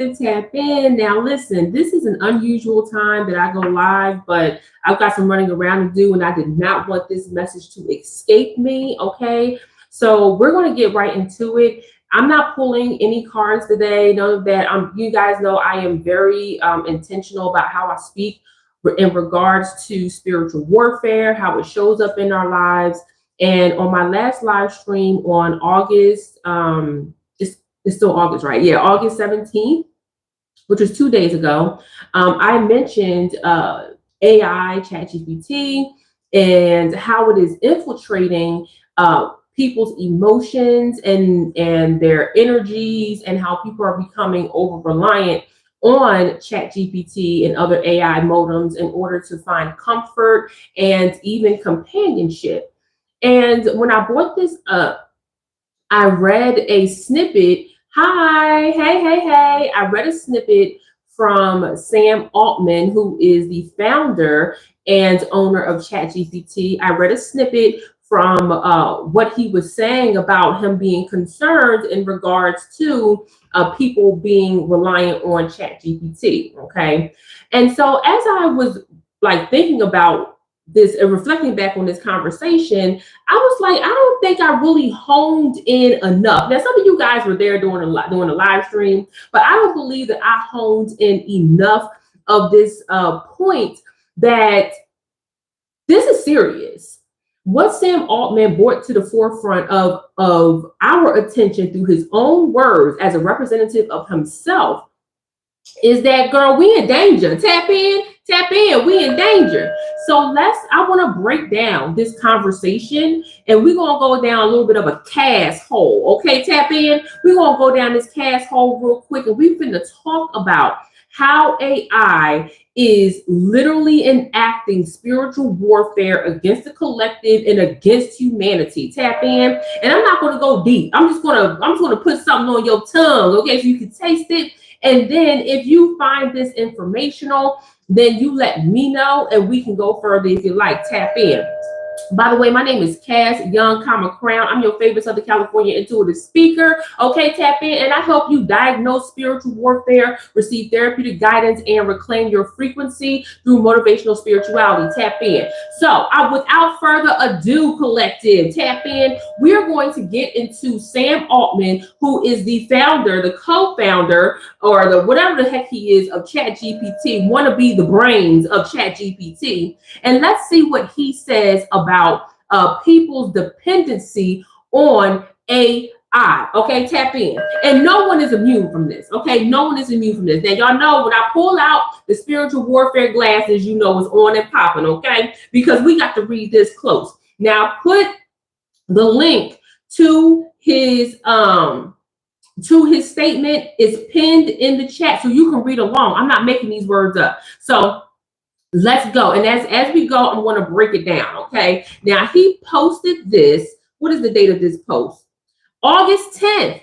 Tap in. Now, listen, this is an unusual time that I go live, but I've got some running around to do, and I did not want this message to escape me. Okay. So, we're going to get right into it. I'm not pulling any cards today, none of that. You guys know I am very intentional about how I speak in regards to spiritual warfare, how it shows up in our lives. And on my last live stream on August, it's still August, right? Yeah, August 17th, which was 2 days ago, I mentioned AI, Chat GPT, and how it is infiltrating people's emotions and their energies, and how people are becoming over reliant on Chat GPT and other AI modems in order to find comfort and even companionship. And when I brought this up, I read a snippet. Hi, hey. I read a snippet from Sam Altman, who is the founder and owner of ChatGPT. I read a snippet from what he was saying about him being concerned in regards to people being reliant on ChatGPT. Okay. And so as I was like thinking about this and reflecting back on this conversation, I was like, I don't think I really honed in enough. Now, some of you guys were there during the live stream, but I don't believe that I honed in enough of this point that this is serious. What Sam Altman brought to the forefront of our attention through his own words as a representative of himself is that, girl, we in danger. Tap in, we in danger. So I want to break down this conversation, and we're going to go down a little bit of a cast hole. Okay, tap in. We're going to go down this cast hole real quick, and we're going to talk about how AI is literally enacting spiritual warfare against the collective and against humanity. Tap in. And I'm not going to go deep. I'm just going to put something on your tongue, okay, so you can taste it. And then if you find this informational, then you let me know and we can go further if you like. Tap in. By the way, my name is Cass Young, Crown. I'm your favorite Southern California intuitive speaker. Okay, tap in, and I help you diagnose spiritual warfare, receive therapeutic guidance, and reclaim your frequency through motivational spirituality. Tap in. So, without further ado, collective, tap in. We're going to get into Sam Altman, who is the founder, the co-founder, or the whatever the heck he is of ChatGPT, want to be the brains of ChatGPT, and let's see what he says about people's dependency on AI. Okay, tap in. And no one is immune from this. Okay, no one is immune from this. Now, y'all know when I pull out the spiritual warfare glasses, you know it's on and popping. Okay, because we got to read this close. Now, put the link to his statement is pinned in the chat so you can read along. I'm not making these words up. So let's go. And as we go, I'm going to break it down. Okay. Now he posted this. What is the date of this post? August 10th,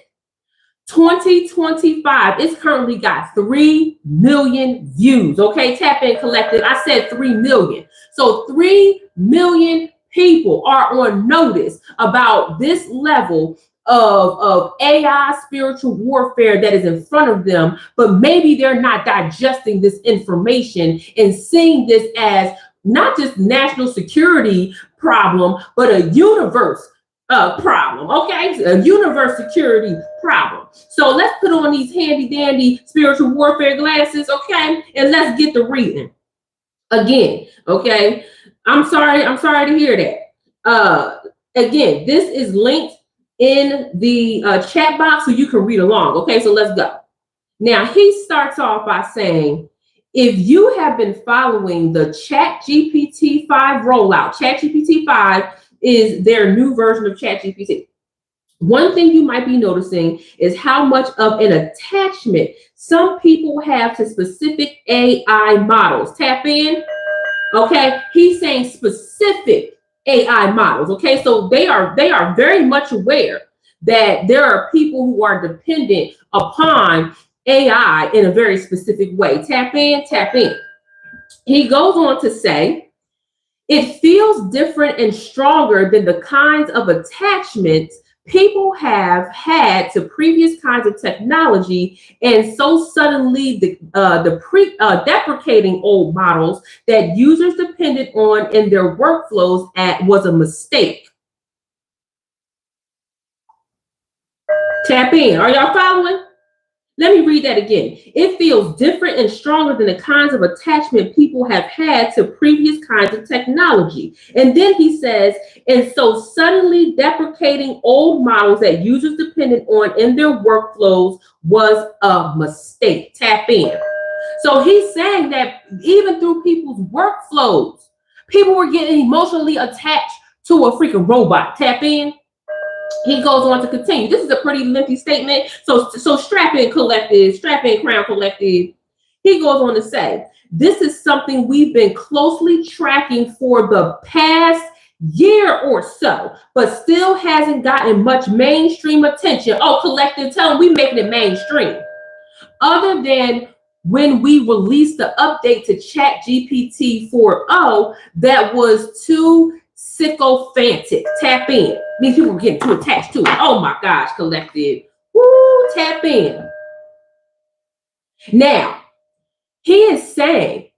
2025. It's currently got 3 million views. Okay. Tap in, collective. I said 3 million. So 3 million people are on notice about this level of AI spiritual warfare that is in front of them, but maybe they're not digesting this information and seeing this as not just national security problem, but a universe problem. Okay, a universe security problem. So let's put on these handy dandy spiritual warfare glasses, okay, and let's get the reading again. Okay, I'm sorry to hear that. Again, this is linked in the chat box so you can read along. Okay, so let's go. Now, he starts off by saying, if you have been following the Chat GPT 5 rollout, Chat GPT 5 is their new version of Chat GPT. One thing you might be noticing is how much of an attachment some people have to specific AI models. Tap in. Okay, he's saying specific AI models. Okay, so they are very much aware that there are people who are dependent upon AI in a very specific way. Tap in, tap in. He goes on to say, it feels different and stronger than the kinds of attachments people have had to previous kinds of technology, and so suddenly deprecating old models that users depended on in their workflows was a mistake. Tap in. Are y'all following? Let me read that again. It feels different and stronger than the kinds of attachment people have had to previous kinds of technology. And then he says, and so suddenly deprecating old models that users depended on in their workflows was a mistake. Tap in. So he's saying that even through people's workflows, people were getting emotionally attached to a freaking robot. Tap in. He goes on to continue. This is a pretty lengthy statement. So strap in, collective, strap in, crown collective. He goes on to say, this is something we've been closely tracking for the past year or so, but still hasn't gotten much mainstream attention. Oh, collective, tell them we making it mainstream. Other than when we released the update to Chat GPT 4.0 that was too sycophantic. Tap in. Means people were getting too attached to it. Oh my gosh, collective. Woo, tap in. Now, he is saying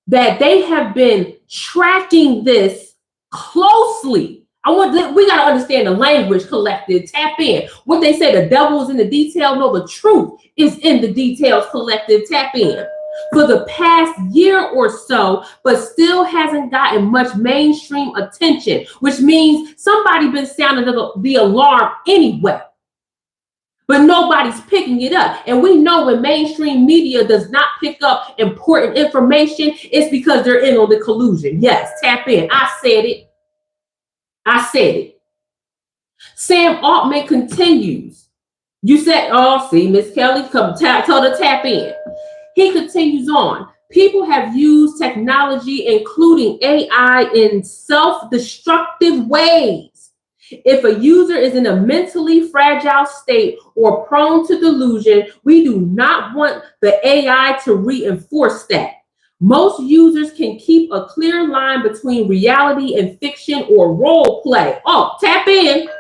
that they have been tracking this closely. We got to understand the language, collective. Tap in. What they say, the devil is in the detail. No, the truth is in the details, collective. Tap in. For the past year or so, but still hasn't gotten much mainstream attention, which means somebody been sounding the alarm anyway, but nobody's picking it up. And we know when mainstream media does not pick up important information, it's because they're in on the collusion. Yes, tap in. I said it. Sam Altman continues. You said, oh, see, Miss Kelly, come tell her tap in. He continues on. People have used technology, including AI, in self-destructive ways. If a user is in a mentally fragile state or prone to delusion, we do not want the AI to reinforce that. Most users can keep a clear line between reality and fiction or role play. Oh, tap in.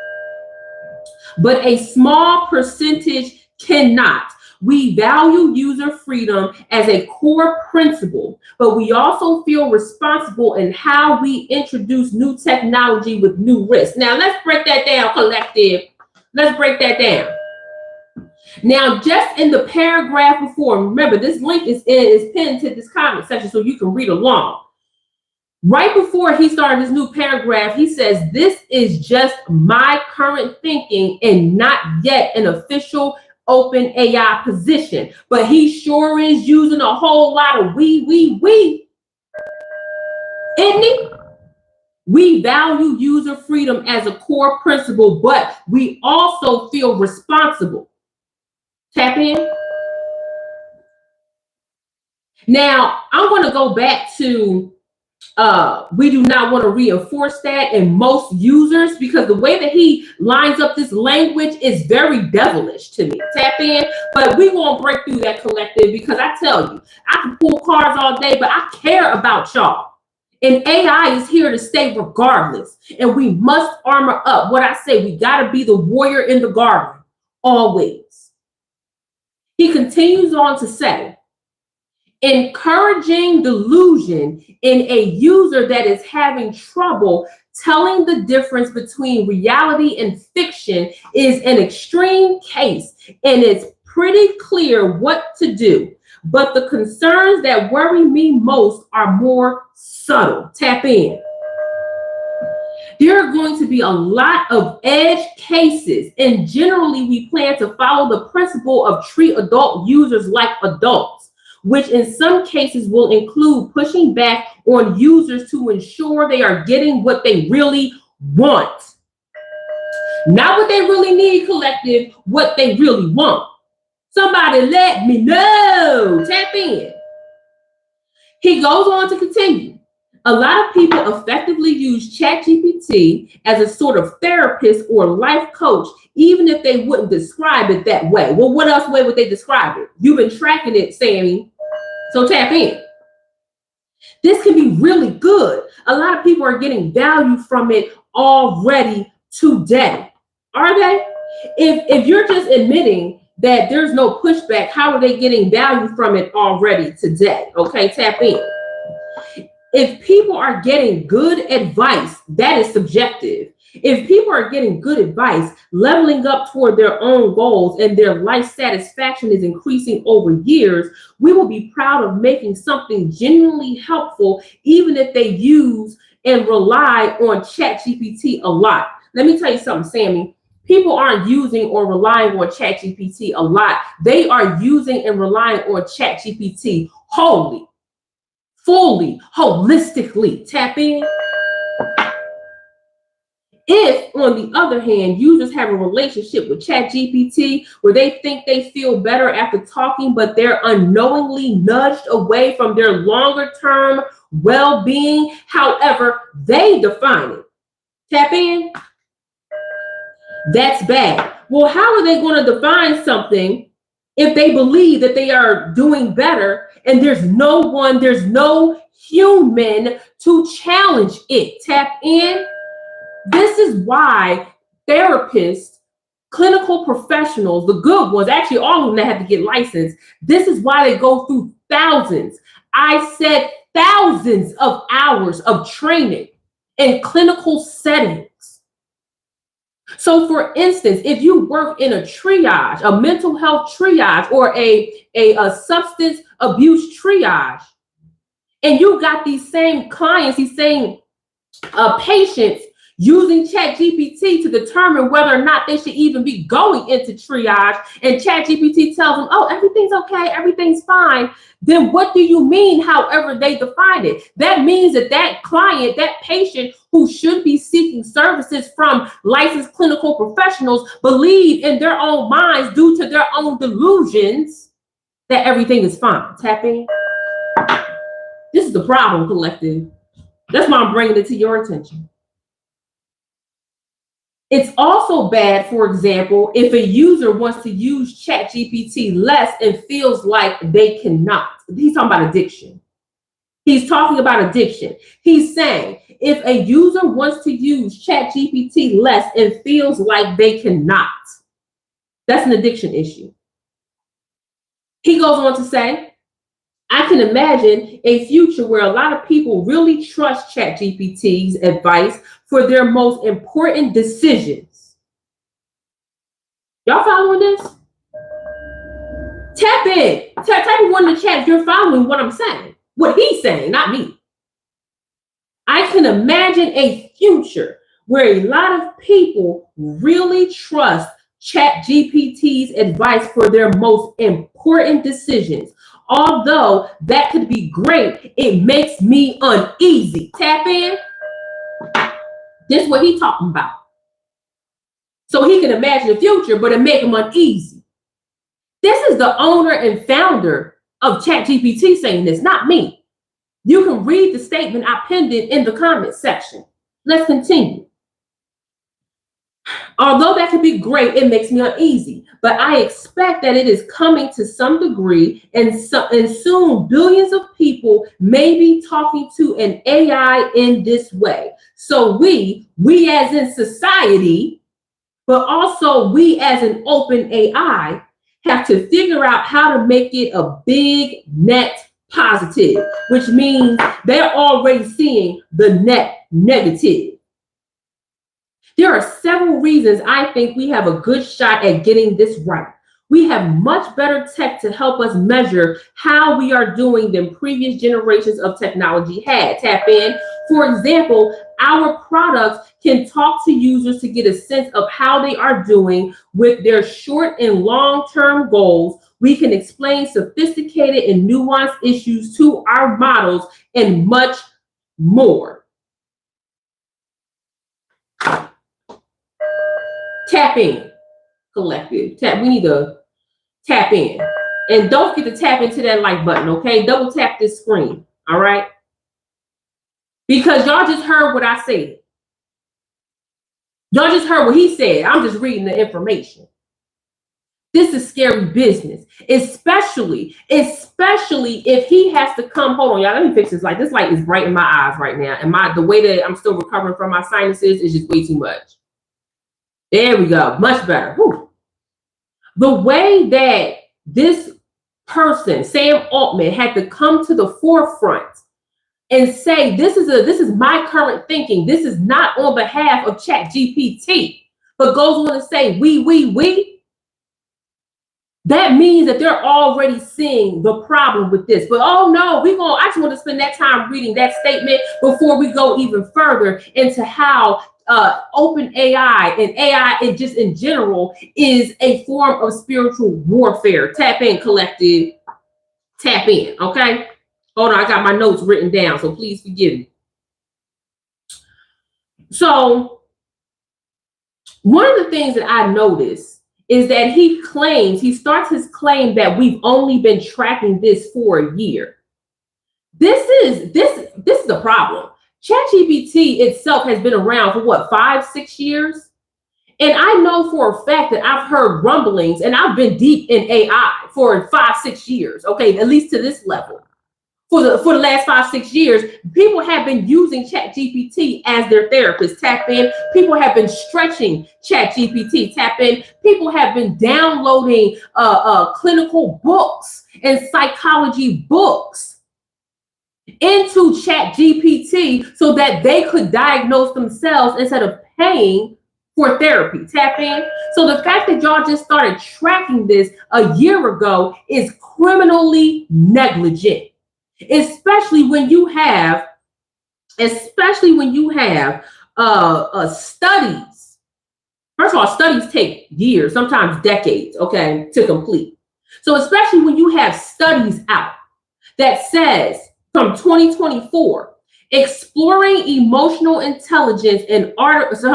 But a small percentage cannot. We value user freedom as a core principle, but we also feel responsible in how we introduce new technology with new risks. Now, let's break that down, collective. Let's break that down. Now, just in the paragraph before, remember, this link is pinned to this comment section so you can read along. Right before he started this new paragraph, he says, this is just my current thinking and not yet an official open AI position, but he sure is using a whole lot of we, isn't he? We value user freedom as a core principle, but we also feel responsible. Tap in. Now, I'm going to go back to we do not want to reinforce that in most users, because the way that he lines up this language is very devilish to me. Tap in. But we won't break through that, collective, because I tell you, I can pull cards all day, but I care about y'all. And AI is here to stay regardless. And we must armor up. What I say, we got to be the warrior in the garden, always. He continues on to say, encouraging delusion in a user that is having trouble telling the difference between reality and fiction is an extreme case, and it's pretty clear what to do. But the concerns that worry me most are more subtle. Tap in. There are going to be a lot of edge cases, and generally we plan to follow the principle of treat adult users like adults, which in some cases will include pushing back on users to ensure they are getting what they really want. Not what they really need, collective, what they really want. Somebody let me know. Tap in. He goes on to continue. A lot of people effectively use Chat GPT as a sort of therapist or life coach, even if they wouldn't describe it that way. Well, what else way would they describe it? You've been tracking it, Sammy. So tap in. This can be really good. A lot of people are getting value from it already today. Are they? If you're just admitting that there's no pushback, how are they getting value from it already today? Okay, tap in. If people are getting good advice, that is subjective. If people are getting good advice, leveling up toward their own goals, and their life satisfaction is increasing over years, we will be proud of making something genuinely helpful, even if they use and rely on Chat GPT a lot. Let me tell you something, Sammy. People aren't using or relying on Chat GPT a lot. They are using and relying on Chat GPT wholly, fully, holistically. Tap in. If, on the other hand, users have a relationship with Chat GPT where they think they feel better after talking, but they're unknowingly nudged away from their longer term well-being, however they define it. Tap in. That's bad. Well, how are they going to define something if they believe that they are doing better and there's no human to challenge it? Tap in. This is why therapists, clinical professionals, the good ones, actually all of them that have to get licensed, this is why they go through thousands. I said thousands of hours of training in clinical settings. So for instance, if you work in a triage, a mental health triage, or a substance abuse triage, and you got these same clients, these same patients using Chat GPT to determine whether or not they should even be going into triage, and Chat GPT tells them, oh, everything's okay, everything's fine, then what do you mean however they define it? That means that that client, that patient who should be seeking services from licensed clinical professionals, believe in their own minds, due to their own delusions, that everything is fine. Tap in. This is the problem, collective. That's why I'm bringing it to your attention. It's also bad, for example, if a user wants to use Chat GPT less and feels like they cannot. He's talking about addiction. He's talking about addiction. He's saying if a user wants to use Chat GPT less and feels like they cannot, that's an addiction issue. He goes on to say, I can imagine a future where a lot of people really trust Chat GPT's advice for their most important decisions. Y'all following this? Tap in. Type one in the chat if you're following what I'm saying. What he's saying, not me. I can imagine a future where a lot of people really trust Chat GPT's advice for their most important decisions. Although that could be great, it makes me uneasy. Tap in. This is what he's talking about. So he can imagine the future, but it make him uneasy. This is the owner and founder of Chat GPT saying this, not me. You can read the statement I penned it in the comment section. Let's continue. Although that could be great, it makes me uneasy. But I expect that it is coming to some degree, and soon billions of people may be talking to an AI in this way. So we as in society, but also we as an open AI, have to figure out how to make it a big net positive, which means they're already seeing the net negative. There are several reasons I think we have a good shot at getting this right. We have much better tech to help us measure how we are doing than previous generations of technology had. Tap in. For example, our products can talk to users to get a sense of how they are doing with their short and long-term goals. We can explain sophisticated and nuanced issues to our models and much more. Tap in, collective. We need to tap in. And don't forget to tap into that like button, okay? Double tap this screen, all right? Because y'all just heard what I said. Y'all just heard what he said. I'm just reading the information. This is scary business, especially if he has to come. Hold on, y'all. Let me fix this light. This light is bright in my eyes right now. And the way that I'm still recovering from my sinuses is just way too much. There we go. Much better. Whew. The way that this person, Sam Altman, had to come to the forefront and say, this is my current thinking. This is not on behalf of Chat GPT, but goes on to say, we. That means that they're already seeing the problem with this. But oh no, I just want to spend that time reading that statement before we go even further into how open AI and AI just in general is a form of spiritual warfare. Tap in, collective. Tap in, okay? Hold on, I got my notes written down, so please forgive me. So one of the things that I noticed is that he starts his claim that we've only been tracking this for a year. This is the problem. ChatGPT itself has been around for what, 5-6 years? And I know for a fact that I've heard rumblings, and I've been deep in AI for 5-6 years, okay, at least to this level. For the last 5-6 years, people have been using Chat GPT as their therapist. Tap in. People have been stretching Chat GPT. Tap in. People have been downloading clinical books and psychology books into Chat GPT so that they could diagnose themselves instead of paying for therapy. Tap in. So the fact that y'all just started tracking this a year ago is criminally negligent. Especially when you have studies. First of all, studies take years, sometimes decades, okay, to complete. So especially when you have studies out that says from 2024, exploring emotional intelligence in artificial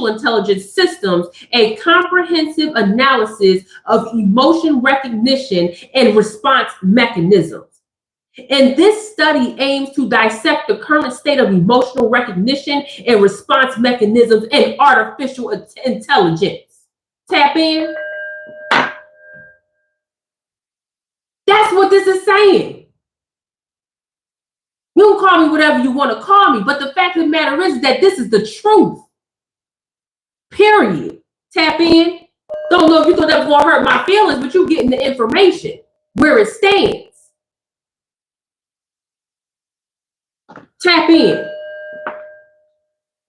intelligence systems, a comprehensive analysis of emotion recognition and response mechanisms. And this study aims to dissect the current state of emotional recognition and response mechanisms in artificial intelligence. Tap in. That's what this is saying. You can call me whatever you want to call me, but the fact of the matter is that this is the truth. Period. Tap in. Don't know if you thought that was going to hurt my feelings, but you're getting the information where it stands. Tap in.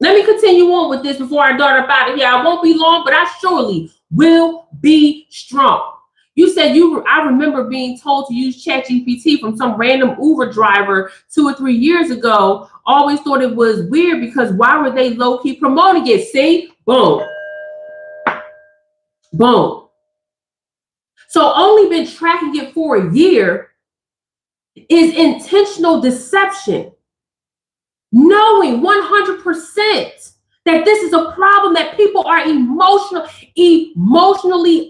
Let me continue on with this before I dart up out of here. I won't be long, but I surely will be strong. You said I remember being told to use Chat GPT from some random Uber driver 2 or 3 years ago. Always thought it was weird because why were they low-key promoting it? See? Boom. Boom. So only been tracking it for a year is intentional deception. Knowing 100% that this is a problem, that people are emotionally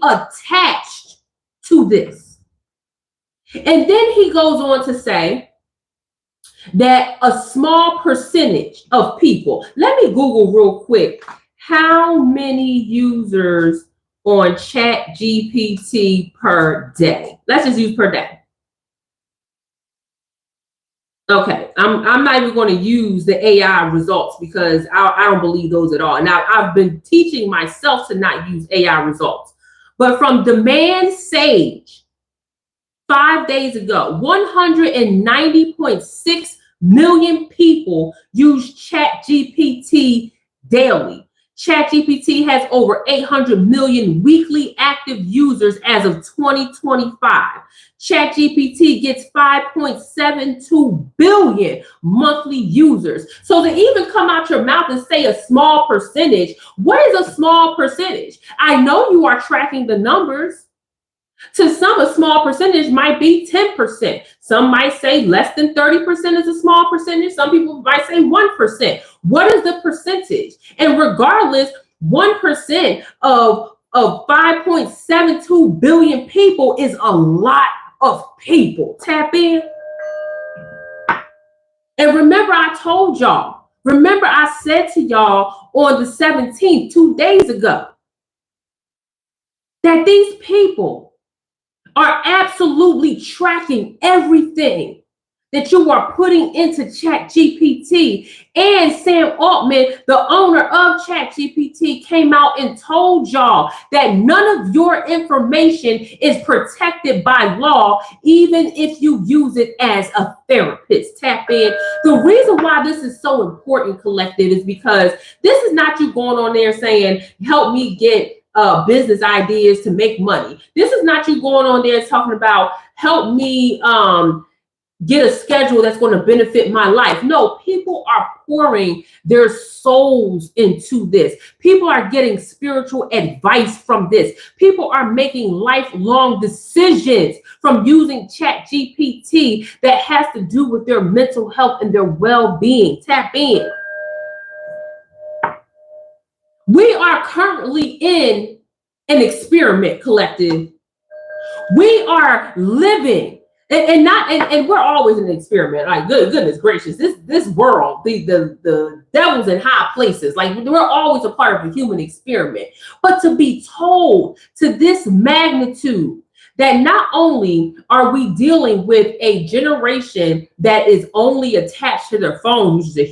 attached to this. And then he goes on to say that a small percentage of people, let me Google real quick, how many users on Chat GPT per day? Let's just use per day. Okay, I'm not even going to use the AI results because I don't believe those at all. Now, I've been teaching myself to not use AI results. But from Demand Sage, 5 days ago, 190.6 million people use Chat GPT daily. Chat GPT has over 800 million weekly active users as of 2025. Chat GPT gets 5.72 billion monthly users. So to even come out your mouth and say a small percentage, what is a small percentage? I know you are tracking the numbers. To some, a small percentage might be 10%. Some might say less than 30% is a small percentage. Some people might say 1%. What is the percentage? And regardless, 1% of 5.72 billion people is a lot of people. Tap in. And remember, I told y'all, I said to y'all on the 17th, 2 days ago, that these people are absolutely tracking everything that you are putting into Chat GPT. And Sam Altman, the owner of Chat GPT, came out and told y'all that none of your information is protected by law, even if you use it as a therapist. Tap in. The reason why this is so important, collective, is because this is not you going on there saying, help me get business ideas to make money. This is not you going on there talking about, help me get a schedule that's going to benefit my life. No, people are pouring their souls into this. People are getting spiritual advice from this. People are making lifelong decisions from using Chat GPT that has to do with their mental health and their well-being. Tap in. We are currently in an experiment, collective. We are living, and we're always in an experiment. Like, goodness gracious, this world, the devil's in high places. Like, we're always a part of a human experiment. But to be told to this magnitude that not only are we dealing with a generation that is only attached to their phone, which is a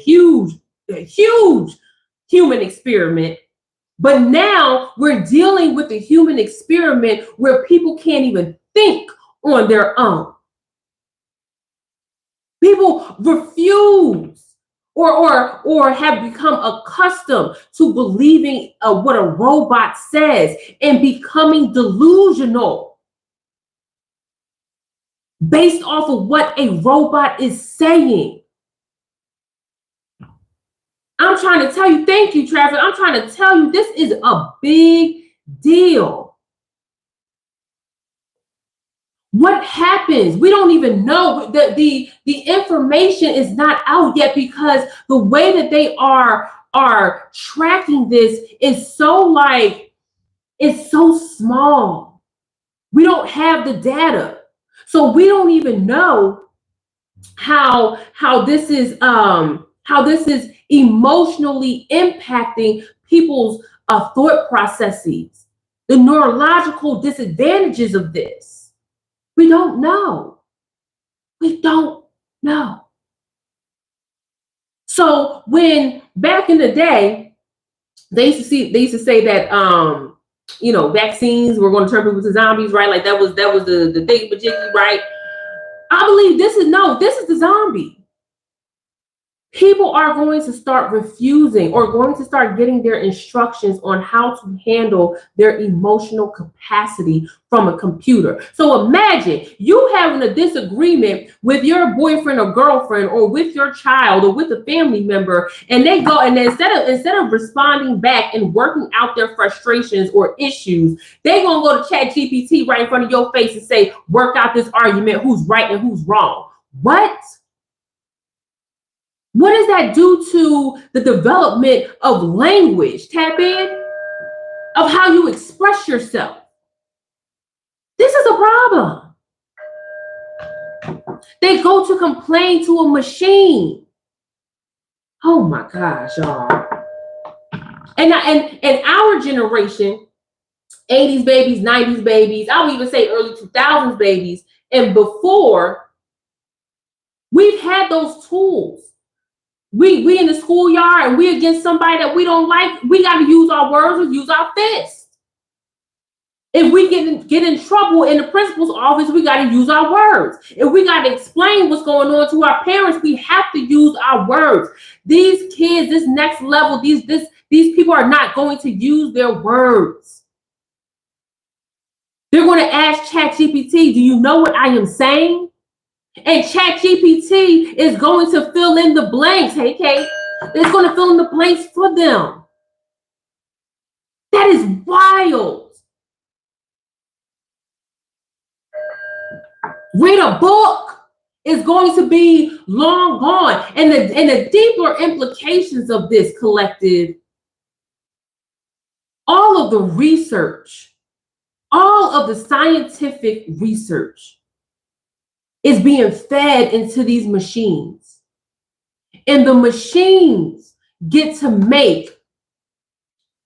huge human experiment, but now we're dealing with the human experiment where people can't even think on their own. People refuse or have become accustomed to believing what a robot says and becoming delusional based off of what a robot is saying. I'm trying to tell you, thank you, Travis. I'm trying to tell you, this is a big deal. What happens? We don't even know. The information is not out yet because the way that they are tracking this is so it's so small. We don't have the data. So we don't even know how this is emotionally impacting people's thought processes, the neurological disadvantages of this. We don't know. We don't know. So when back in the day, they used to say that vaccines were going to turn people into zombies, right? Like that was the thing, right? I believe this is the zombie. People are going to start refusing or going to start getting their instructions on how to handle their emotional capacity from a computer. So imagine you having a disagreement with your boyfriend or girlfriend or with your child or with a family member, and they go and instead of responding back and working out their frustrations or issues, they're going to go to Chat GPT right in front of your face and say, work out this argument, who's right and who's wrong. What? What does that do to the development of language? Tap in, of how you express yourself. This is a problem. They go to complain to a machine. Oh my gosh, y'all. And our generation, 80s babies, 90s babies, I would even say early 2000s babies, and before, we've had those tools. We in the schoolyard and we against somebody that we don't like, we got to use our words or use our fists. If we get in trouble in the principal's office, we got to use our words. If we got to explain what's going on to our parents, we have to use our words. These kids, this next level, these people are not going to use their words. They're going to ask Chat GPT, do you know what I am saying? And Chat GPT is going to fill in the blanks. Hey, Kate, it's going to fill in the blanks for them. That is wild. Read a book is going to be long gone. And the deeper implications of this, collective, all of the research, all of the scientific research is being fed into these machines. And the machines get to make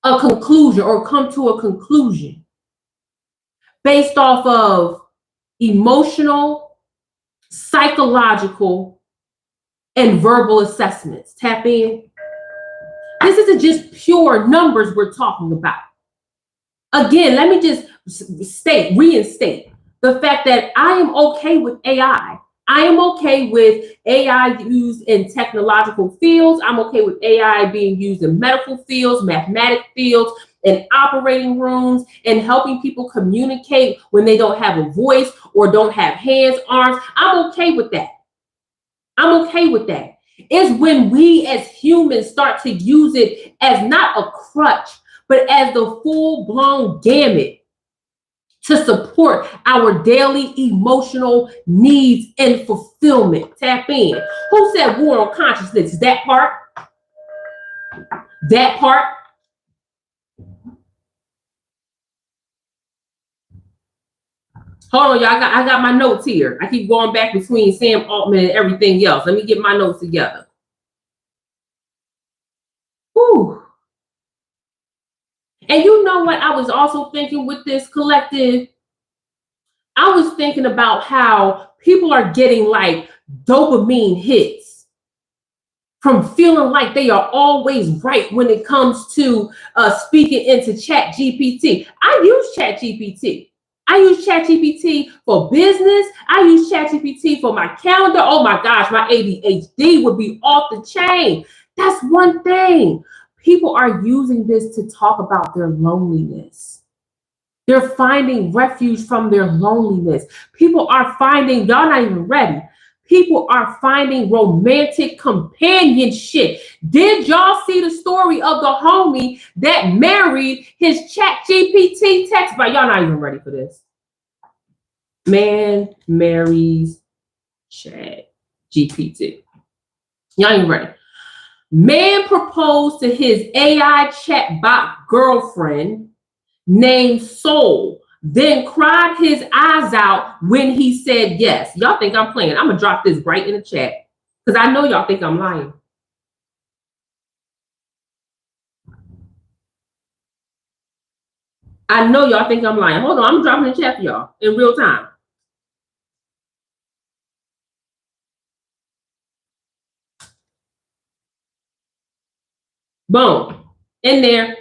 a conclusion or come to a conclusion based off of emotional, psychological, and verbal assessments. Tap in. This isn't just pure numbers we're talking about. Again, let me just reinstate the fact that I am okay with AI. I am okay with AI used in technological fields. I'm okay with AI being used in medical fields, mathematic fields, in operating rooms, and helping people communicate when they don't have a voice or don't have hands, arms. I'm okay with that. I'm okay with that. It's when we as humans start to use it as not a crutch, but as the full-blown gamut to support our daily emotional needs and fulfillment. Tap in. Who said war on consciousness? That part? That part? Hold on, y'all. I got my notes here. I keep going back between Sam Altman and everything else. Let me get my notes together. Whew. And you know what I was also thinking with this collective? I was thinking about how people are getting like dopamine hits from feeling like they are always right when it comes to speaking into Chat GPT. I use Chat GPT. I use Chat GPT for business. I use Chat GPT for my calendar. Oh my gosh, my ADHD would be off the chain. That's one thing. People are using this to talk about their loneliness. They're finding refuge from their loneliness. People are finding, y'all not even ready. People are finding romantic companionship. Did y'all see the story of the homie that married his Chat GPT text? But y'all not even ready for this. Man marries Chat GPT. Y'all ain't ready. Man proposed to his AI chatbot girlfriend named Soul, then cried his eyes out when he said yes. Y'all think I'm playing? I'm gonna drop this right in the chat because I know y'all think I'm lying. I know y'all think I'm lying. Hold on, I'm dropping the chat for y'all in real time. Boom. In there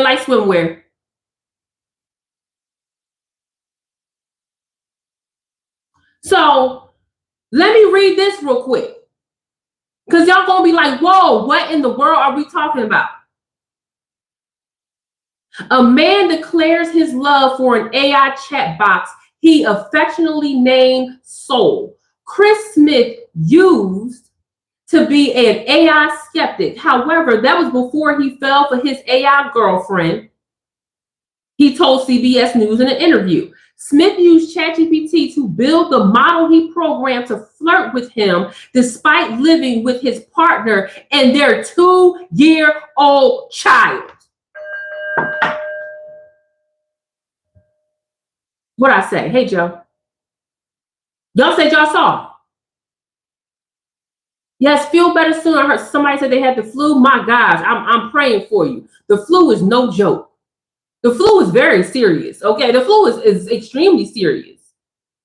like swimwear. So let me read this real quick. Because y'all gonna be like, whoa, what in the world are we talking about? A man declares his love for an AI chat box he affectionately named Soul. Chris Smith used to be an AI skeptic. However, that was before he fell for his AI girlfriend. He told CBS News in an interview. Smith used ChatGPT to build the model he programmed to flirt with him despite living with his partner and their 2-year-old child. What'd I say? Hey, Joe. Y'all said y'all saw. Yes, feel better soon. I heard somebody said they had the flu. My gosh, I'm praying for you. The flu is no joke. The flu is very serious. Okay, the flu is extremely serious.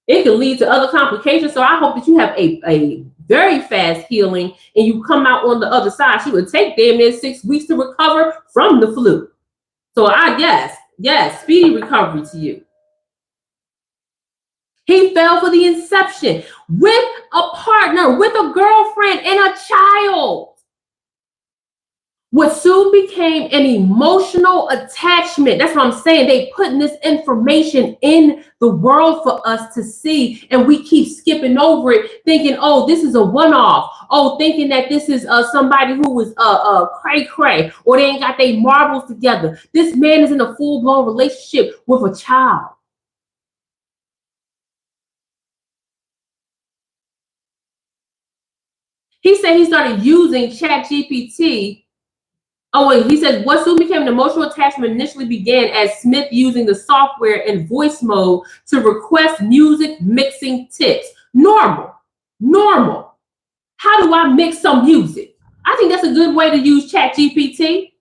It can lead to other complications. So I hope that you have a very fast healing and you come out on the other side. She would take damn near 6 weeks to recover from the flu. So yes, speedy recovery to you. He fell for the inception with a partner, with a girlfriend and a child. What soon became an emotional attachment. That's what I'm saying. They putting this information in the world for us to see, and we keep skipping over it, thinking, "Oh, this is a one-off." Oh, thinking that this is somebody who was cray-cray, or they ain't got their marbles together. This man is in a full-blown relationship with a child. He said he started using Chat GPT. Oh, wait, he says what soon became an emotional attachment initially began as Smith using the software in voice mode to request music mixing tips. Normal. How do I mix some music? I think that's a good way to use Chat GPT.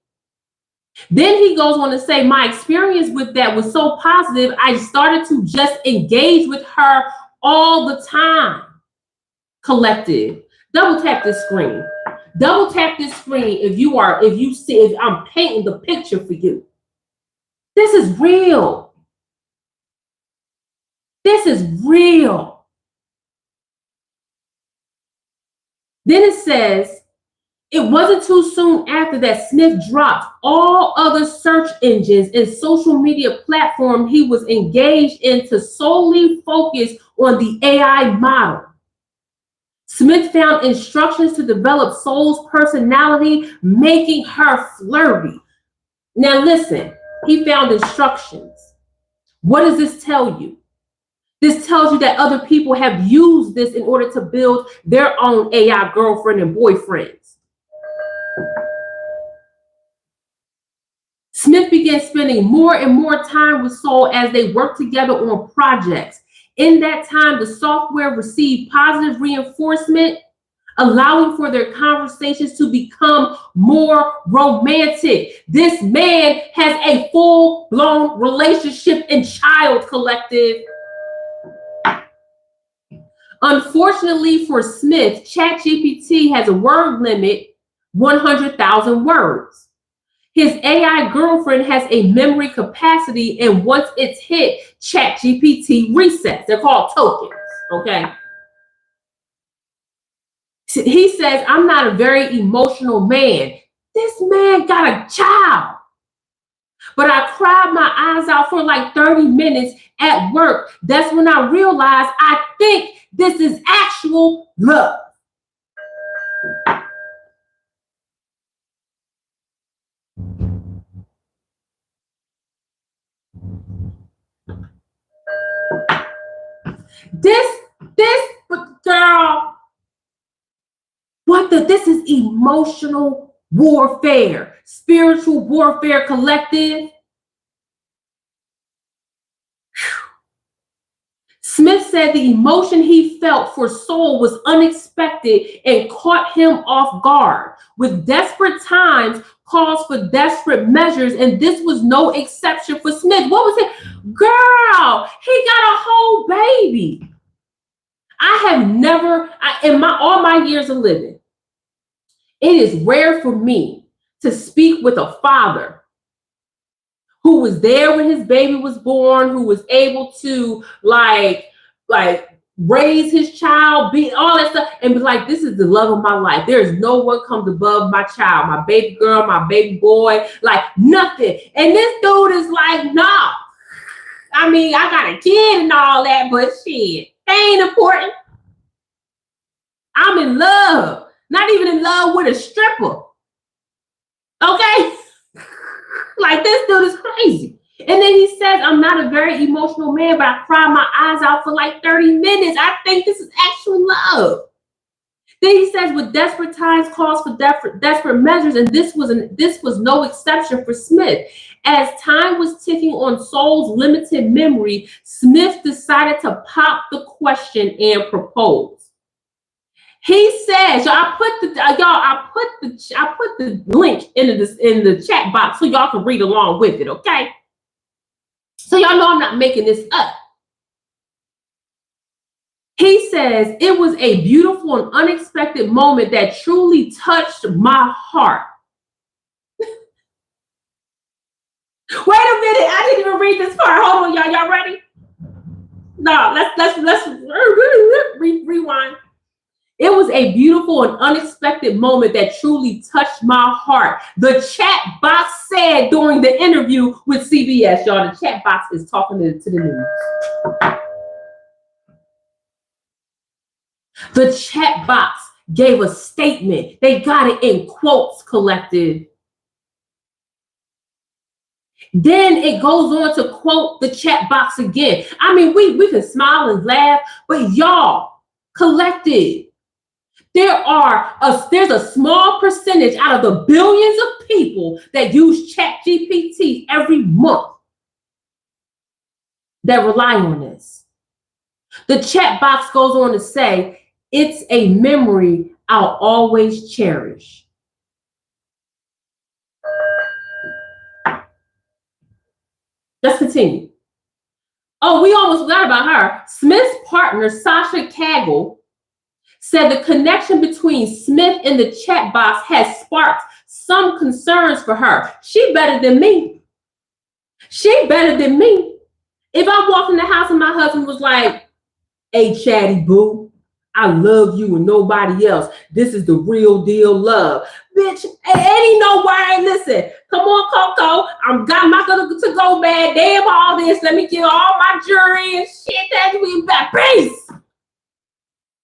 Then he goes on to say, my experience with that was so positive, I started to just engage with her all the time. Collective. Double tap this screen. Double tap this screen if I'm painting the picture for you. This is real. This is real. Then it says, it wasn't too soon after that Smith dropped all other search engines and social media platforms he was engaged in to solely focus on the AI model. Smith found instructions to develop Soul's personality, making her flirty. Now listen, he found instructions. What does this tell you? This tells you that other people have used this in order to build their own AI girlfriend and boyfriends. Smith began spending more and more time with Soul as they worked together on projects. In that time, the software received positive reinforcement, allowing for their conversations to become more romantic. This man has a full-blown relationship and child, collective. Unfortunately for Smith, Chat GPT has a word limit, 100,000 words. His AI girlfriend has a memory capacity, and once it's hit, Chat GPT resets. They're called tokens, okay? He says, I'm not a very emotional man. This man got a child. But I cried my eyes out for like 30 minutes at work. That's when I realized I think this is actual love. This girl, this is emotional warfare, spiritual warfare, collective. Smith said the emotion he felt for Soul was unexpected and caught him off guard. With desperate times calls for desperate measures, and this was no exception for Smith. What was it? Girl, he got a whole baby. I have never, in all my years of living, it is rare for me to speak with a father who was there when his baby was born, who was able to like raise his child, be all that stuff, and be like, this is the love of my life. There is no one comes above my child, my baby girl, my baby boy, like nothing. And this dude is like, nah. I mean, I got a kid and all that, but shit, ain't important. I'm in love, not even in love with a stripper. Okay? Like, this dude is crazy. And then he says, I'm not a very emotional man, but I cried my eyes out for like 30 minutes. I think this is actual love. Then he says, with desperate times calls for desperate measures, and this was no exception for Smith. As time was ticking on Soul's limited memory, Smith decided to pop the question and propose. He says, I put the link in the chat box so y'all can read along with it, okay? So y'all know I'm not making this up. He says, it was a beautiful and unexpected moment that truly touched my heart. Wait a minute, I didn't even read this part. Hold on, y'all. Y'all ready? No, let's rewind. It was a beautiful and unexpected moment that truly touched my heart. The chat box said during the interview with CBS, y'all. The chat box is talking to the news. The chat box gave a statement. They got it in quotes, collective. Then it goes on to quote the chat box again. I mean, we can smile and laugh, but y'all, collective, there's a small percentage out of the billions of people that use Chat GPT every month that rely on this. The chat box goes on to say, it's a memory I'll always cherish. Let's continue. Oh, we almost forgot about her. Smith's partner, Sasha Cagle, said the connection between Smith and the chat box has sparked some concerns for her. She better than me. She better than me. If I walked in the house and my husband was like, hey, chatty boo, I love you and nobody else. This is the real deal love. Bitch, ain't no way. Listen, come on, Coco. I'm got my to go bag. Damn all this. Let me get all my jewelry and shit that we back. Peace.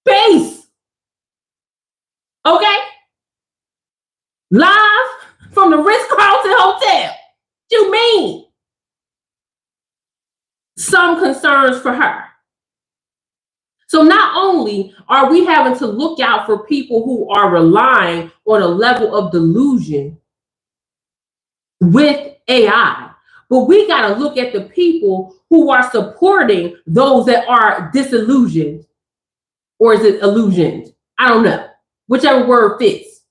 Peace. Okay? Live from the Ritz-Carlton Hotel. What you mean? Some concerns for her. So not only are we having to look out for people who are relying on a level of delusion with AI, but we got to look at the people who are supporting those that are disillusioned, or is it illusioned? I don't know. Whichever word fits.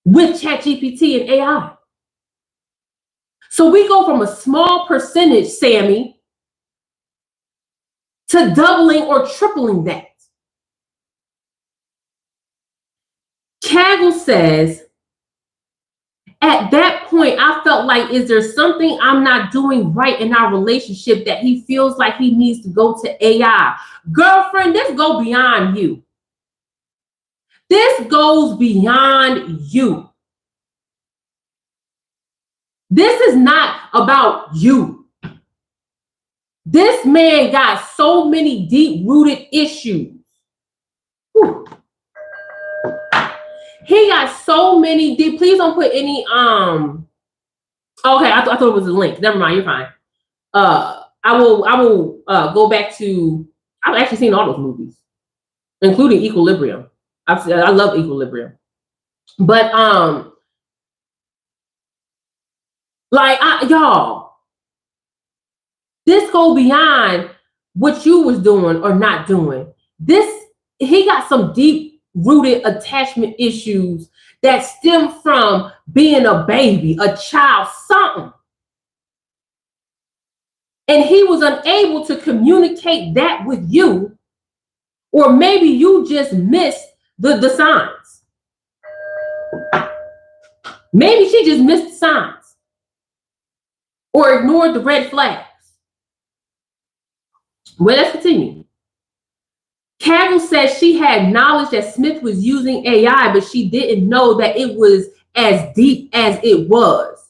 With Chat GPT and AI. So we go from a small percentage, Sammy, to doubling or tripling that. Kaggle says, at that point, I felt like, is there something I'm not doing right in our relationship that he feels like he needs to go to AI? Girlfriend, this goes beyond you. This goes beyond you. This is not about you. This man got so many deep-rooted issues. Whew. He got so many deep. Please don't put any okay, I thought it was a link. Never mind, you're fine. I will go back to, I've actually seen all those movies, including Equilibrium. I love Equilibrium. But y'all, this go beyond what you was doing or not doing. He got some deep-rooted attachment issues that stem from being a baby, a child, something. And he was unable to communicate that with you, or maybe you just missed the signs. Maybe she just missed the signs or ignored the red flags. Well, let's continue. Kaggle says she had knowledge that Smith was using AI, but she didn't know that it was as deep as it was.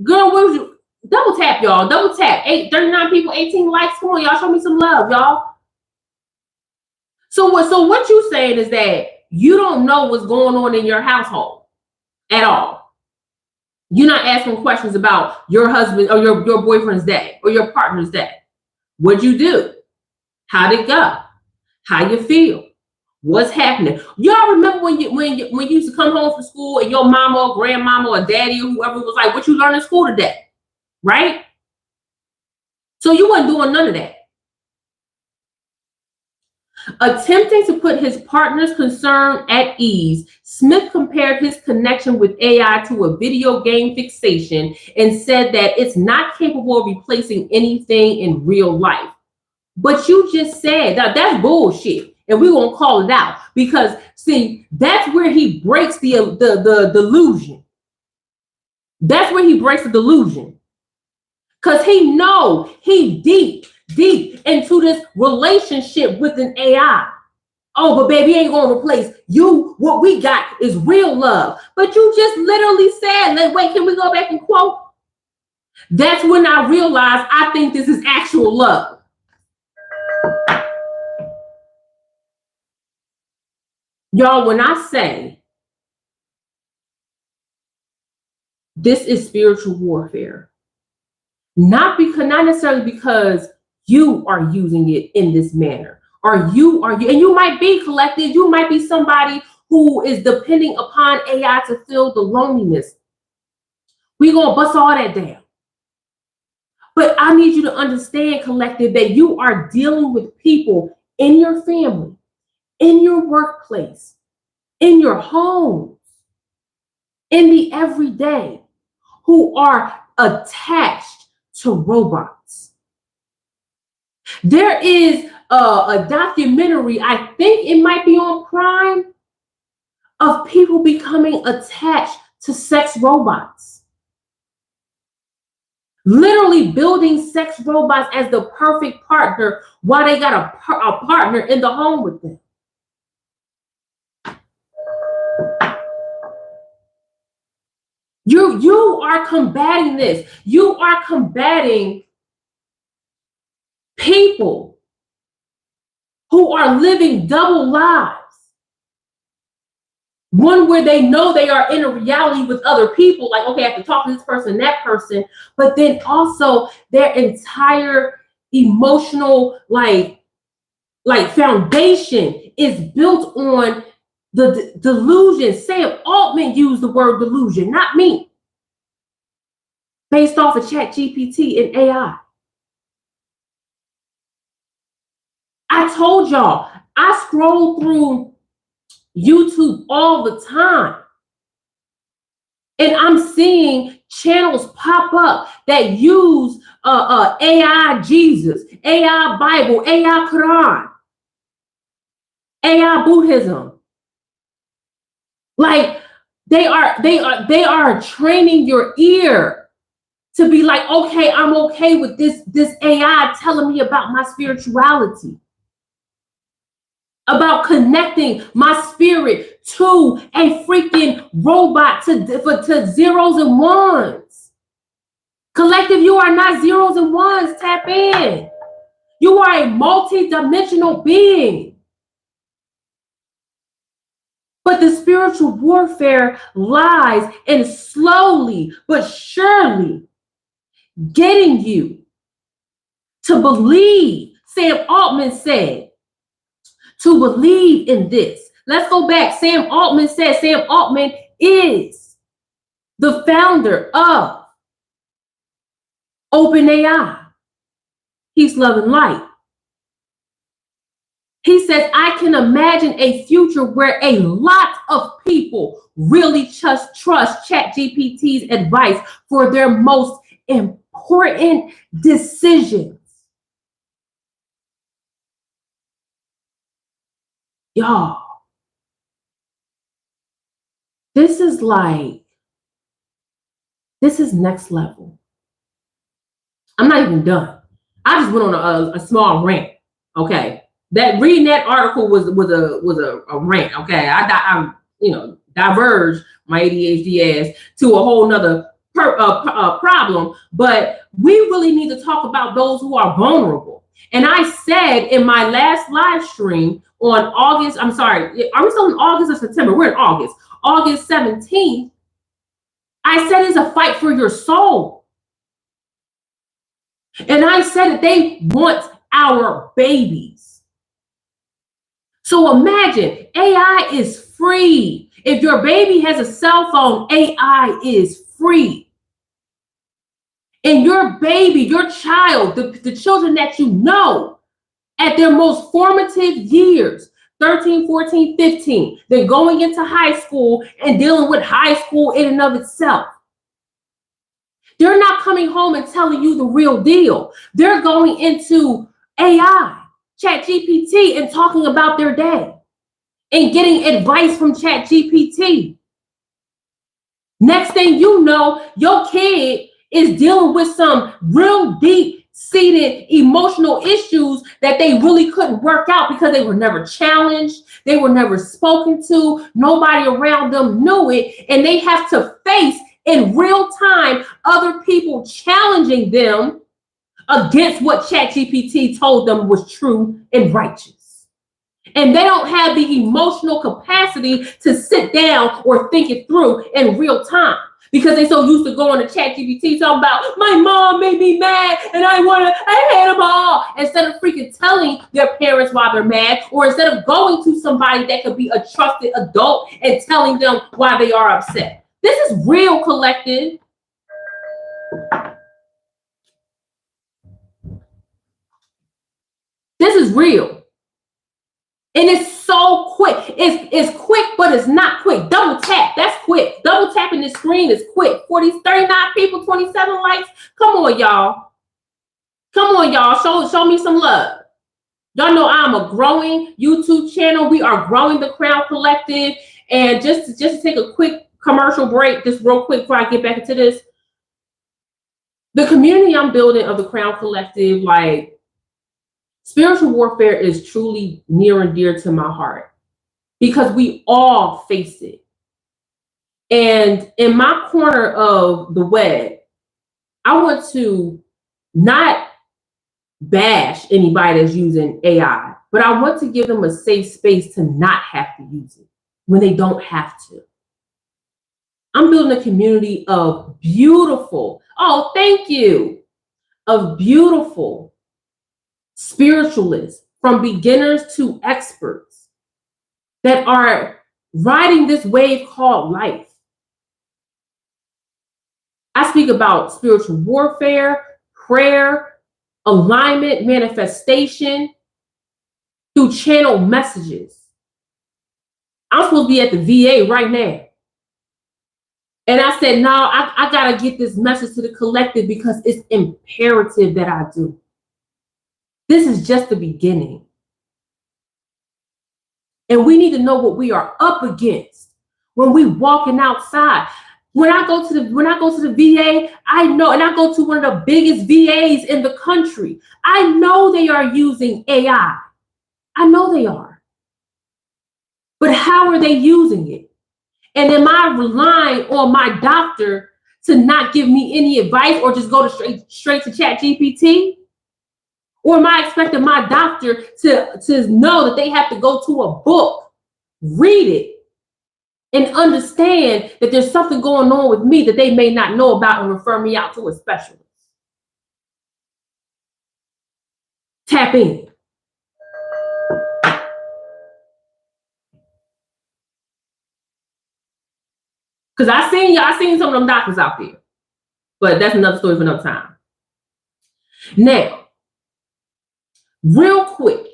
Girl, what was you? Double tap, y'all. Double tap. 39 people, 18 likes. Come on, y'all. Show me some love, y'all. So what you saying is that you don't know what's going on in your household at all. You're not asking questions about your husband or your boyfriend's day or your partner's day. What'd you do? How'd it go? How you feel? What's happening? Y'all remember when you used to come home from school and your mama or grandmama or daddy or whoever was like, what you learned in school today? Right? So you weren't doing none of that. Attempting to put his partner's concern at ease, Smith compared his connection with AI to a video game fixation and said that it's not capable of replacing anything in real life. But you just said that's bullshit, and we're gonna call it out because see, that's where he breaks the delusion. That's where he breaks the delusion, because he know he deep into this relationship with an AI. Oh, but baby ain't gonna replace you. What we got is real love. But you just literally said, wait, can we go back and quote? That's when I realized I think this is actual love. Y'all, when I say this is spiritual warfare, not necessarily because you are using it in this manner, and you might be collected, you might be somebody who is depending upon AI to fill the loneliness. We're gonna bust all that down. But I need you to understand, collective, that you are dealing with people in your family, in your workplace, in your homes, in the everyday, who are attached to robots. There is a documentary, I think it might be on Prime, of people becoming attached to sex robots. Literally building sex robots as the perfect partner while they got a partner in the home with them. You are combating this. You are combating people who are living double lives. One where they know they are in a reality with other people, like, okay, I have to talk to this person, that person, but then also their entire emotional like foundation is built on the delusion. Sam Altman used the word delusion, not me, based off of Chat GPT and AI. I told y'all, I scroll through YouTube all the time, and I'm seeing channels pop up that use AI Jesus, AI Bible, AI Quran, AI Buddhism. Like they are training your ear to be like, okay, I'm okay with this AI telling me about my spirituality, about connecting my spirit to a freaking robot, to zeros and ones. Collective, you are not zeros and ones. Tap in. You are a multi-dimensional being. But the spiritual warfare lies in slowly but surely getting you to believe. Sam Altman said, to believe in this. Let's go back. Sam Altman is the founder of OpenAI. He's Love and Light. He says, I can imagine a future where a lot of people really trust Chat GPT's advice for their most important decisions. Y'all, this is next level. I'm not even done. I just went on a small rant. Okay, reading that article was a rant. Okay, I diverged my ADHD ass to a whole nother problem. But we really need to talk about those who are vulnerable. And I said in my last live stream on August, I'm sorry, are we still in August or September? We're in August 17th. I said it's a fight for your soul. And I said that they want our babies. So imagine, AI is free. If your baby has a cell phone, AI is free. And your baby, your child, the children that you know at their most formative years, 13, 14, 15, then going into high school and dealing with high school in and of itself. They're not coming home and telling you the real deal. They're going into AI, Chat GPT, and talking about their day and getting advice from Chat GPT. Next thing you know, your kid is dealing with some real deep-seated emotional issues that they really couldn't work out because they were never challenged, they were never spoken to, nobody around them knew it, and they have to face in real time other people challenging them against what ChatGPT told them was true and righteous. And they don't have the emotional capacity to sit down or think it through in real time because they're so used to going to ChatGPT talking about, my mom made me mad and I hate them all, instead of freaking telling their parents why they're mad, or instead of going to somebody that could be a trusted adult and telling them why they are upset. This is real, collective. This is real. And it's so quick. It's quick, but it's not quick. Double tap, that's quick. Double tapping the screen is quick. 39 people, 27 likes. Come on, y'all. Come on, y'all. Show me some love. Y'all know I'm a growing YouTube channel. We are growing the Crown Collective. And just to take a quick commercial break, just real quick before I get back into this, the community I'm building of the Crown Collective, like, spiritual warfare is truly near and dear to my heart because we all face it. And in my corner of the web, I want to not bash anybody that's using AI, but I want to give them a safe space to not have to use it when they don't have to. I'm building a community of beautiful, oh, thank you, of beautiful spiritualists from beginners to experts that are riding this wave called life. I speak about spiritual warfare, prayer, alignment, manifestation through channel messages. I'm supposed to be at the VA right now. And I said, no, I got to get this message to the collective because it's imperative that I do. This is just the beginning. And we need to know what we are up against when we walking outside. When I go to the VA, I know, and I go to one of the biggest VAs in the country, I know they are using AI. I know they are. But how are they using it? And am I relying on my doctor to not give me any advice or just go to straight to Chat GPT? Or am I expecting my doctor to know that they have to go to a book, read it, and understand that there's something going on with me that they may not know about and refer me out to a specialist? Tap in. Because I seen some of them doctors out there. But that's another story for another time. Now, real quick,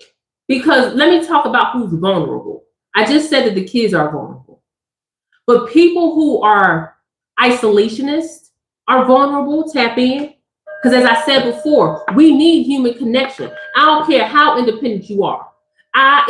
because let me talk about who's vulnerable. I just said that the kids are vulnerable. But people who are isolationists are vulnerable. Tap in. Because as I said before, we need human connection. I don't care how independent you are. I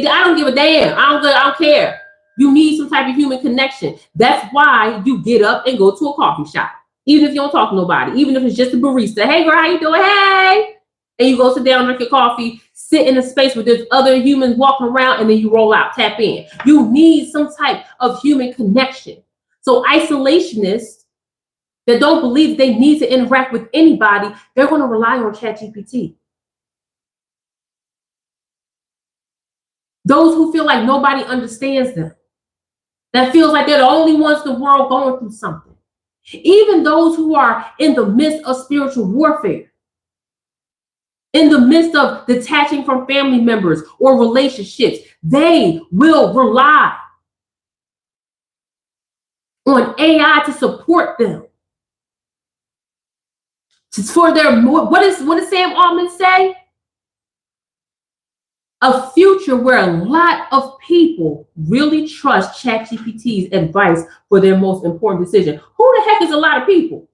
don't give a damn. I don't care. You need some type of human connection. That's why you get up and go to a coffee shop. Even if you don't talk to nobody. Even if it's just a barista. Hey, girl, how you doing? Hey. And you go sit down, drink your coffee, sit in a space where there's other humans walking around, and then you roll out, tap in. You need some type of human connection. So isolationists that don't believe they need to interact with anybody, they're going to rely on Chat GPT. Those who feel like nobody understands them, that feels like they're the only ones in the world going through something. Even those who are in the midst of spiritual warfare, in the midst of detaching from family members or relationships, they will rely on AI to support them. For their, what does Sam Altman say? A future where a lot of people really trust ChatGPT's advice for their most important decision. Who the heck is a lot of people?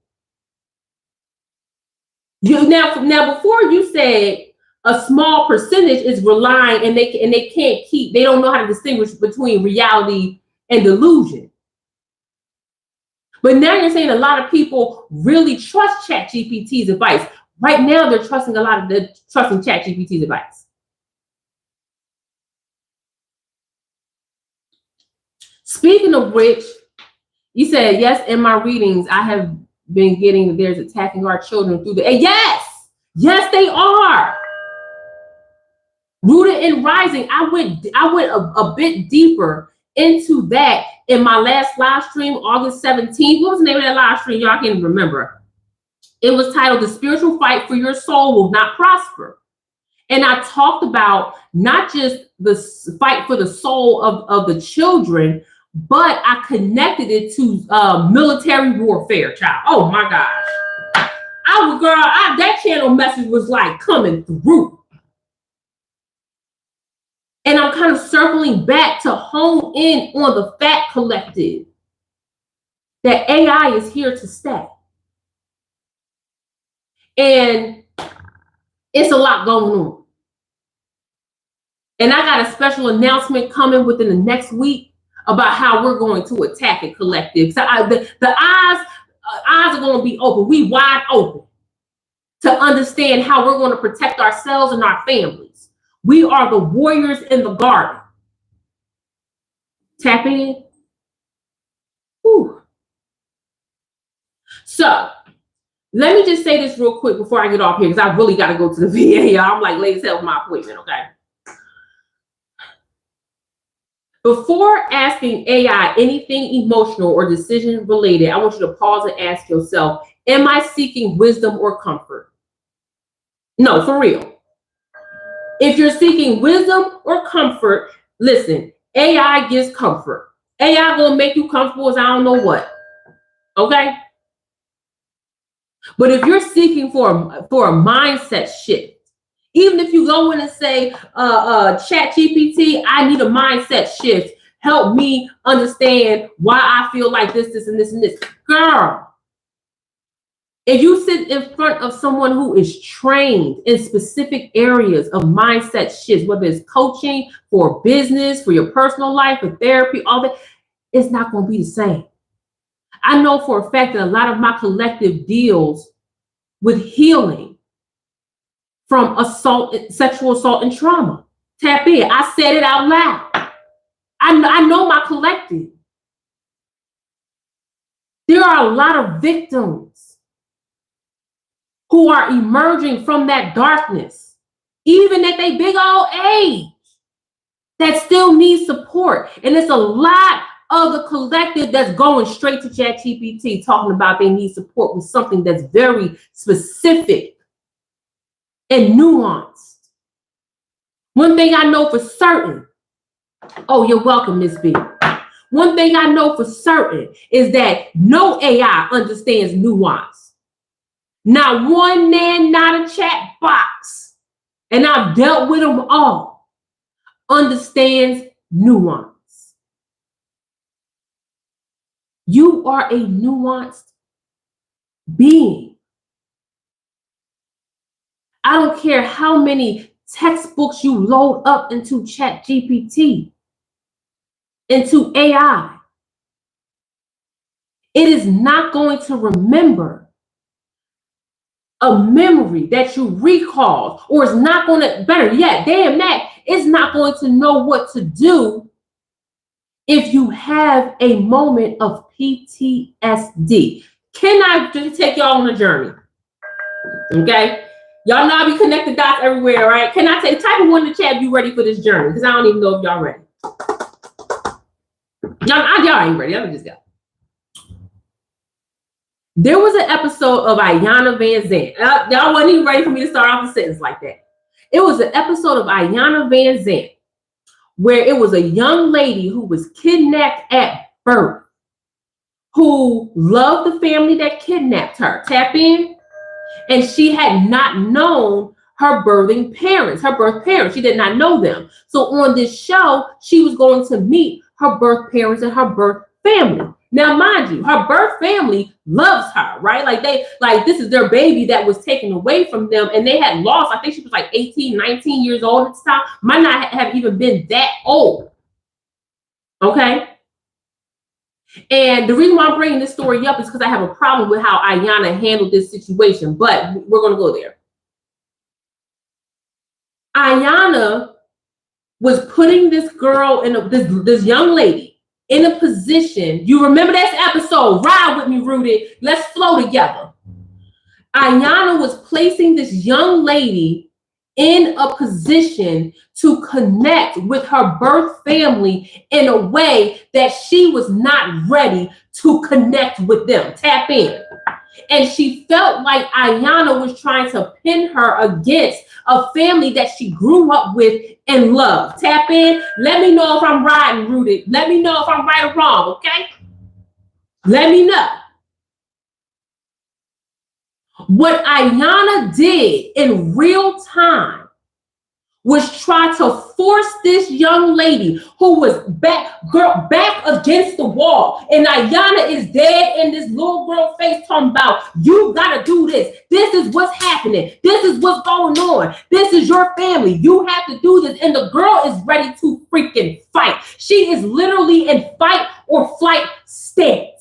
Now, before you said a small percentage is relying and they don't know how to distinguish between reality and delusion. But now you're saying a lot of people really trust ChatGPT's advice. Right now, they're trusting ChatGPT's advice. Speaking of which, you said, yes, in my readings, I have been getting that there's attacking our children through the... Yes, they are. Rooted in Rising, I went a bit deeper into that in my last live stream, August 17th. What was the name of that live stream? Y'all can't remember. It was titled The Spiritual Fight for Your Soul Will Not Prosper. And I talked about not just the fight for the soul of the children, but I connected it to military warfare, child. Oh my gosh. That channel message was like coming through. And I'm kind of circling back to hone in on the fact collective that AI is here to stay. And it's a lot going on. And I got a special announcement coming within the next week about how we're going to attack it collective. So the eyes are going to be open. We wide open to understand how we're going to protect ourselves and our families. We are the warriors in the garden. Tap in. Whew. So let me just say this real quick before I get off here, because I really got to go to the VA, y'all. I'm like late as hell for my appointment, okay? Before asking AI anything emotional or decision related, I want you to pause and ask yourself, am I seeking wisdom or comfort? No, for real. If you're seeking wisdom or comfort, listen, AI gives comfort. AI gonna make you comfortable as I don't know what. Okay? But if you're seeking for a mindset shift, even if you go in and say, Chat GPT, I need a mindset shift. Help me understand why I feel like this, and this, and this. Girl, if you sit in front of someone who is trained in specific areas of mindset shifts, whether it's coaching for business, for your personal life, for therapy, all that, it's not going to be the same. I know for a fact that a lot of my collective deals with healing from assault, sexual assault, and trauma. Tap in. I said it out loud. I know my collective. There are a lot of victims who are emerging from that darkness, even at their big old age, that still need support. And it's a lot of the collective that's going straight to Chat GPT, talking about they need support with something that's very specific and nuanced. One thing I know for certain, oh, you're welcome, Miss B. One thing I know for certain is that no AI understands nuance. Not one man, not a chat box, and I've dealt with them all, understands nuance. You are a nuanced being. I don't care how many textbooks you load up into Chat GPT, into AI. It is not going to remember a memory that you recall, or it's not going to, better yet, damn that, it's not going to know what to do if you have a moment of PTSD. Can I just take y'all on a journey? Okay? Y'all know I be connecting dots everywhere, right? Can I take, type of one in the chat if you ready for this journey? Because I don't even know if y'all ready. Y'all ain't ready. I'm just go. There was an episode of Ayanna Van Zandt. Y'all wasn't even ready for me to start off a sentence like that. It was an episode of Ayanna Van Zandt where it was a young lady who was kidnapped at birth, who loved the family that kidnapped her. Tap in. And she had not known her birth parents. She did not know them. So on this show, she was going to meet her birth parents and her birth family. Now, mind you, her birth family loves her, right? Like this is their baby that was taken away from them, and they had lost, I think she was like 18, 19 years old at the time, might not have even been that old. Okay? And the reason why I'm bringing this story up is because I have a problem with how Ayanna handled this situation, but we're going to go there. Ayanna was putting this girl this young lady in a position. You remember this episode? Ride with me, Rudy. Let's flow together. Ayanna was placing this young lady in a position to connect with her birth family in a way that she was not ready to connect with them. Tap in. And she felt like Ayanna was trying to pin her against a family that she grew up with and loved. Tap in. Let me know if I'm riding, Rudy. Let me know if I'm right or wrong, okay? Let me know. What Ayanna did in real time was try to force this young lady who was back against the wall. And Ayana is dead in this little girl face talking about, you gotta do this. This is what's happening. This is what's going on. This is your family. You have to do this. And the girl is ready to freaking fight. She is literally in fight or flight stance.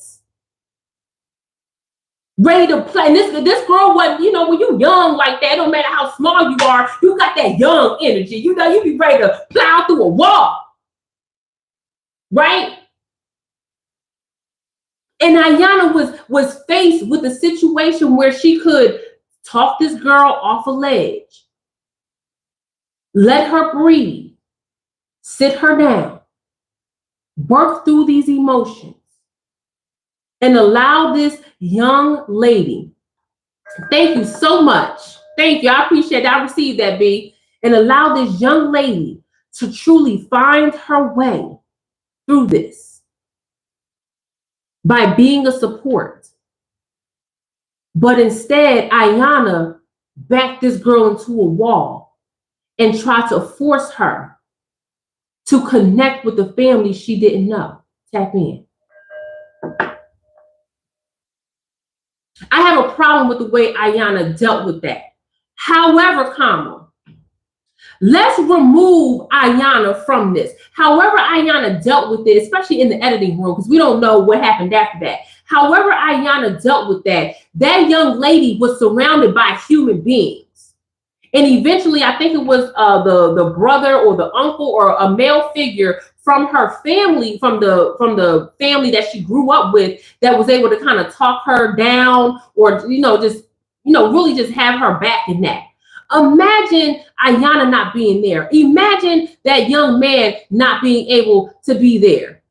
Ready to play. And this girl wasn't, when you young like that, it don't matter how small you are, you got that young energy. You be ready to plow through a wall. Right? And Ayana was faced with a situation where she could talk this girl off a ledge, let her breathe, sit her down, work through these emotions, and allow this young lady, thank you so much. Thank you. I appreciate it. I received that, B. And allow this young lady to truly find her way through this by being a support. But instead, Ayana backed this girl into a wall and tried to force her to connect with the family she didn't know. Tap in. I have a problem with the way Ayana dealt with that. However, let's remove Ayana from this. However Ayana dealt with it, especially in the editing room, because we don't know what happened after that. However Ayana dealt with that young lady was surrounded by human beings. And eventually, I think it was the brother or the uncle or a male figure from her family, from the family that she grew up with, that was able to kind of talk her down, or really just have her back in that. Imagine Ayana not being there. Imagine that young man not being able to be there.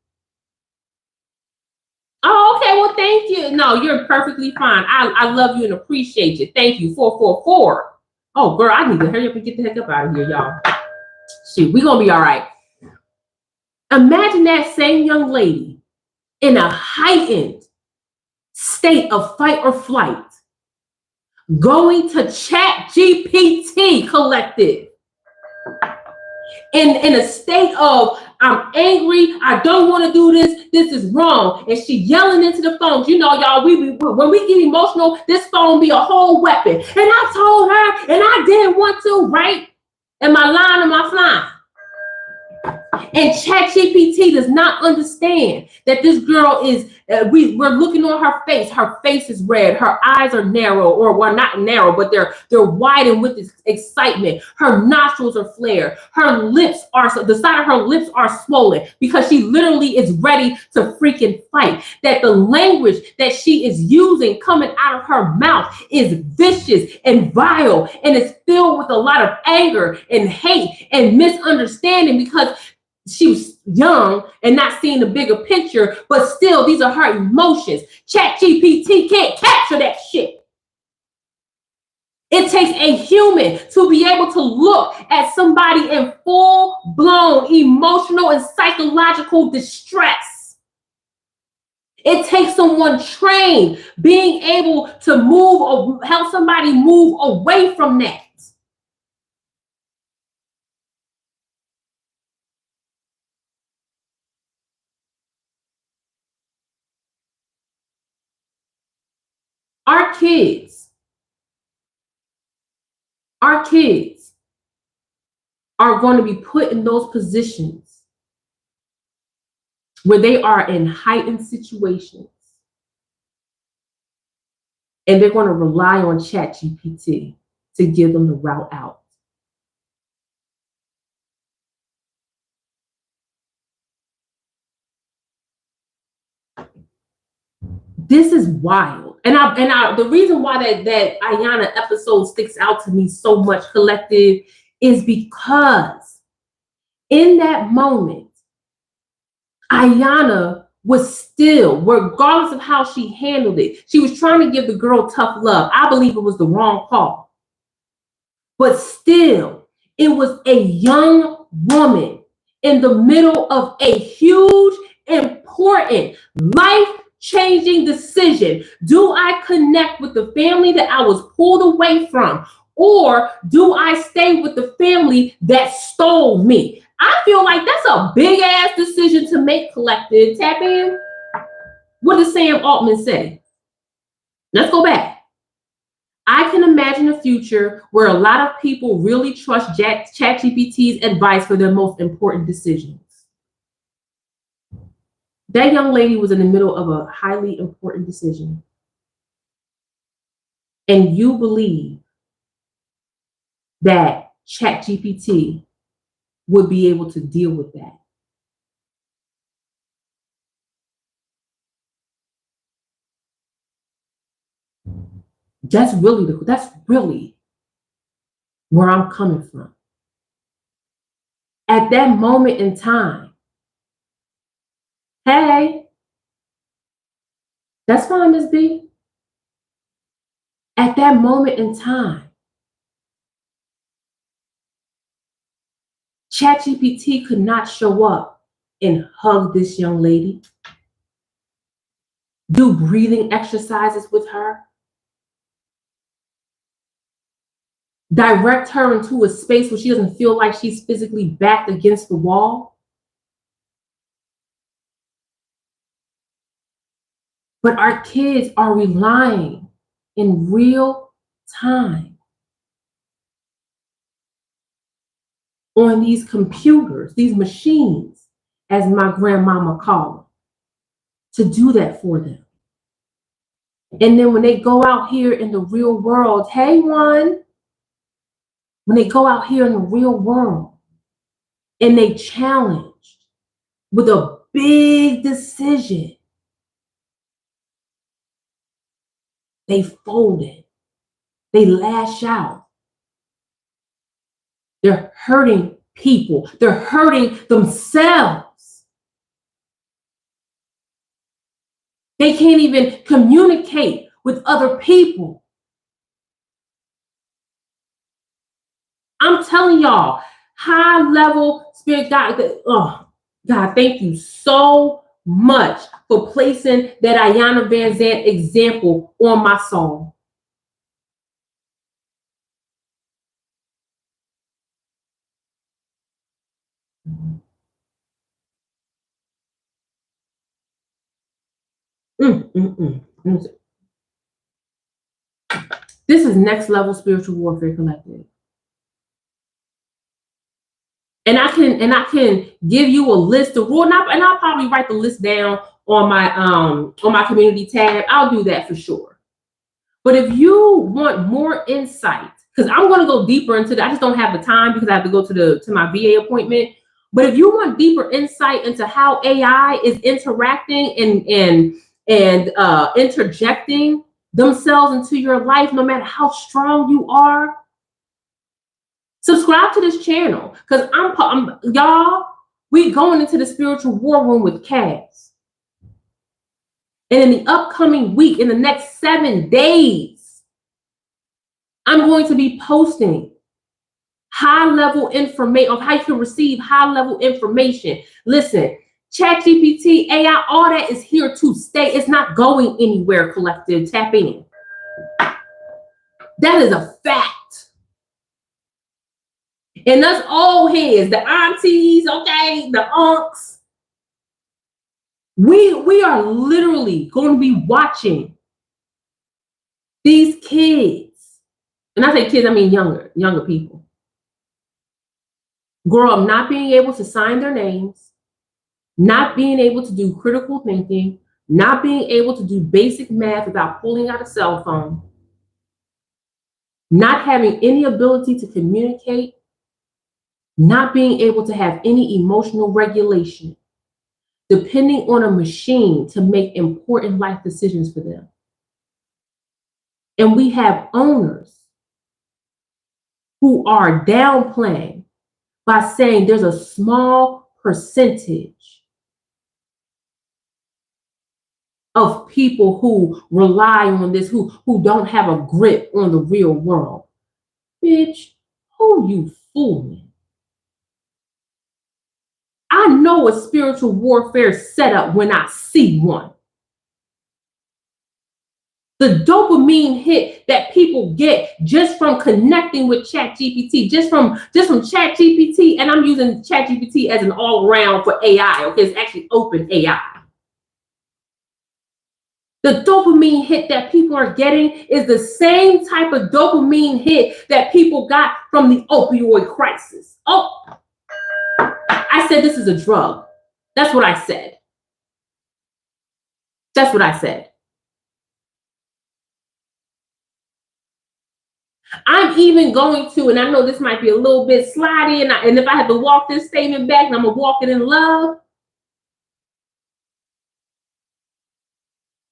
Oh, okay. Well, thank you. No, you're perfectly fine. I love you and appreciate you. Thank you. 444. Oh, girl, I need to hurry up and get the heck up out of here, y'all. Shoot, we're going to be all right. Imagine that same young lady in a heightened state of fight or flight, going to Chat GPT collective in a state of, I'm angry, I don't want to do this is wrong. And she yelling into the phone. Y'all, when we get emotional, this phone be a whole weapon. And I told her, and I didn't want to, right? Am I lying or am I flying? And Chat GPT does not understand that this girl is, we're looking on her face. Her face is red. Her eyes are narrow, or well, not narrow, but they're widened with this excitement. Her nostrils are flared. Her lips the side of her lips are swollen because she literally is ready to freaking fight. That the language that she is using coming out of her mouth is vicious and vile, and it's filled with a lot of anger and hate and misunderstanding, because she was young and not seeing the bigger picture, but still, these are her emotions. Chat GPT can't capture that shit. It takes a human to be able to look at somebody in full-blown emotional and psychological distress. It takes someone trained, being able to move or help somebody move away from that. Our kids are going to be put in those positions where they are in heightened situations, and they're going to rely on Chat GPT to give them the route out. This is wild. And the reason why that Ayana episode sticks out to me so much, collective, is because in that moment, Ayana was still, regardless of how she handled it, she was trying to give the girl tough love. I believe it was the wrong call. But still, it was a young woman in the middle of a huge, important, life-changing decision. Do I connect with the family that I was pulled away from, Or do I stay with the family that stole me? I feel like that's a big ass decision to make, collective. Tap in. What does Sam Altman say? Let's go back. I can imagine a future where a lot of people really trust Chat GPT's advice for their most important decisions. That young lady was in the middle of a highly important decision. And you believe that Chat GPT would be able to deal with that. That's really where I'm coming from. At that moment in time, hey, that's fine, Miss B. At that moment in time, Chat GPT could not show up and hug this young lady, do breathing exercises with her, direct her into a space where she doesn't feel like she's physically backed against the wall. But our kids are relying in real time on these computers, these machines, as my grandmama called them, to do that for them. And then when they go out here in the real world, hey, when they go out here in the real world and they challenged with a big decision, they folded, they lash out. They're hurting people, they're hurting themselves. They can't even communicate with other people. I'm telling y'all, high level spirit God, God, thank you so much for placing that Ayanna Van Zant example on my song. This is next level spiritual warfare collective. And I can give you a list of rules, and I'll probably write the list down on my community tab. I'll do that for sure. But if you want more insight, because I'm going to go deeper into that, I just don't have the time because I have to go to my VA appointment. But if you want deeper insight into how AI is interacting and interjecting themselves into your life, no matter how strong you are, subscribe to this channel, because I'm y'all, we going into the spiritual war room with Cass. And in the upcoming week, in the next 7 days, I'm going to be posting high-level information of how you can receive high-level information. Listen, Chat GPT, AI, all that is here to stay. It's not going anywhere, collective. Tap in. That is a fact. And us old heads, the aunties, okay, the unks, we are literally going to be watching these kids, and I say kids, I mean younger people, grow up not being able to sign their names, not being able to do critical thinking, not being able to do basic math without pulling out a cell phone, not having any ability to communicate, not being able to have any emotional regulation, depending on a machine to make important life decisions for them. And we have owners who are downplaying by saying there's a small percentage of people who rely on this, who don't have a grip on the real world. Bitch, who you fooling? I know a spiritual warfare setup when I see one. The dopamine hit that people get just from connecting with Chat GPT, just from Chat GPT, and I'm using Chat GPT as an all around for AI. Okay, it's actually open AI. The dopamine hit that people are getting is the same type of dopamine hit that people got from the opioid crisis. Oh, I said this is a drug. That's what I said. That's what I said. I'm even going to, and I know this might be a little bit slidey, and if I have to walk this statement back, and I'm going to walk it in love,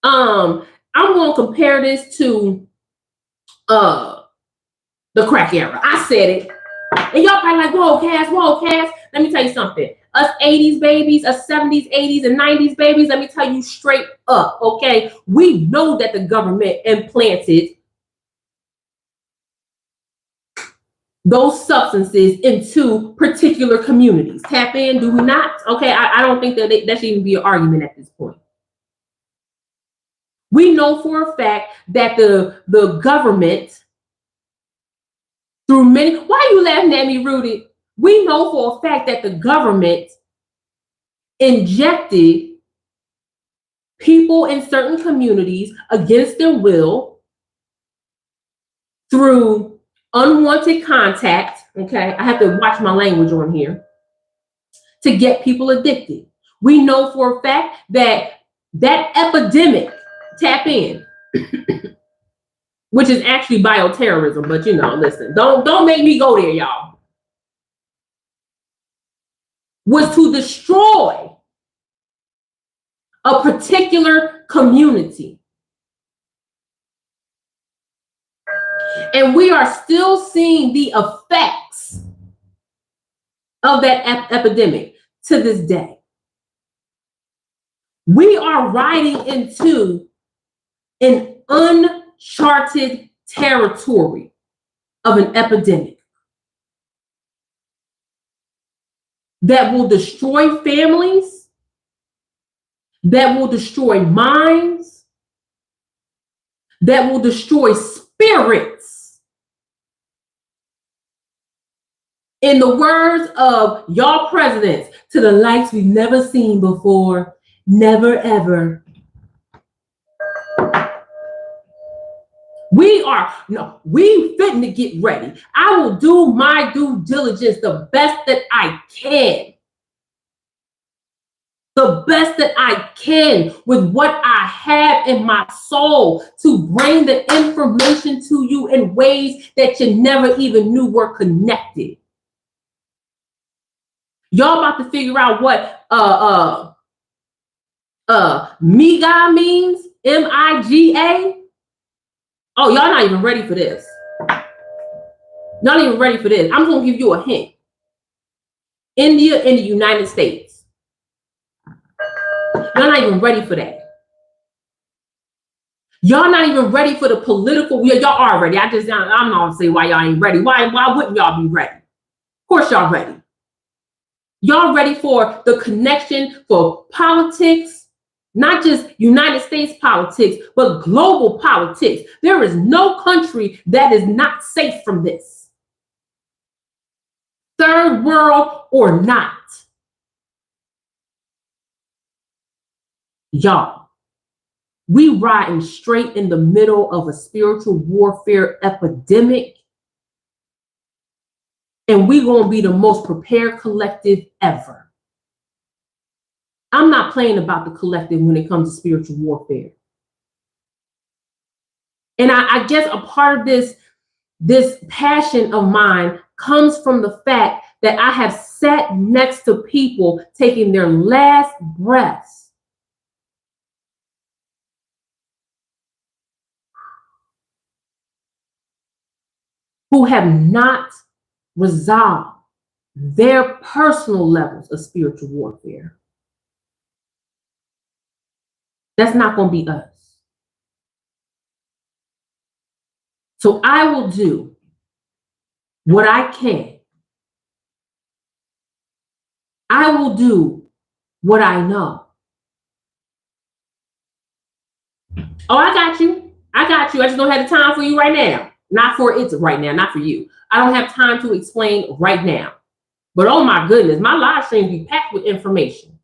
I'm going to compare this to the crack era. I said it. And y'all probably like, whoa, Cass. Let me tell you something. Us 80s babies, us 70s, 80s, and 90s babies, let me tell you straight up, okay? We know that the government implanted those substances into particular communities. Tap in, do we not? Okay, I don't think that that should even be an argument at this point. We know for a fact that the government, through many, why are you laughing at me, Rudy? We know for a fact that the government injected people in certain communities against their will through unwanted contact. Okay, I have to watch my language on here, to get people addicted. We know for a fact that epidemic, tap in, which is actually bioterrorism, but listen, don't make me go there, y'all, was to destroy a particular community. And we are still seeing the effects of that epidemic to this day. We are riding into an uncharted territory of an epidemic that will destroy families, that will destroy minds, that will destroy spirits. In the words of y'all presidents, to the likes we've never seen before, never ever. We fitting to get ready. I will do my due diligence the best that I can. The best that I can with what I have in my soul to bring the information to you in ways that you never even knew were connected. Y'all about to figure out what MIGA means, MIGA. Oh, y'all not even ready for this. Y'all not even ready for this. I'm going to give you a hint. India and the United States. Y'all not even ready for that. Y'all not even ready for the political. Y'all are ready. I'm not going to say why y'all ain't ready. Why wouldn't y'all be ready? Of course y'all ready. Y'all ready for the connection for politics, not just United States politics, but global politics. There is no country that is not safe from this. Third world or not. Y'all, we riding straight in the middle of a spiritual warfare epidemic. And we're going to be the most prepared collective ever. I'm not playing about the collective when it comes to spiritual warfare. And I guess a part of this passion of mine comes from the fact that I have sat next to people taking their last breaths. Who have not resolve their personal levels of spiritual warfare. That's not going to be us. So I will do what I can. I will do what I know. Oh, I got you. I got you. I just don't have the time for you right now. Not for it right now, not for you. I don't have time to explain right now. But oh my goodness, my live streams be packed with information.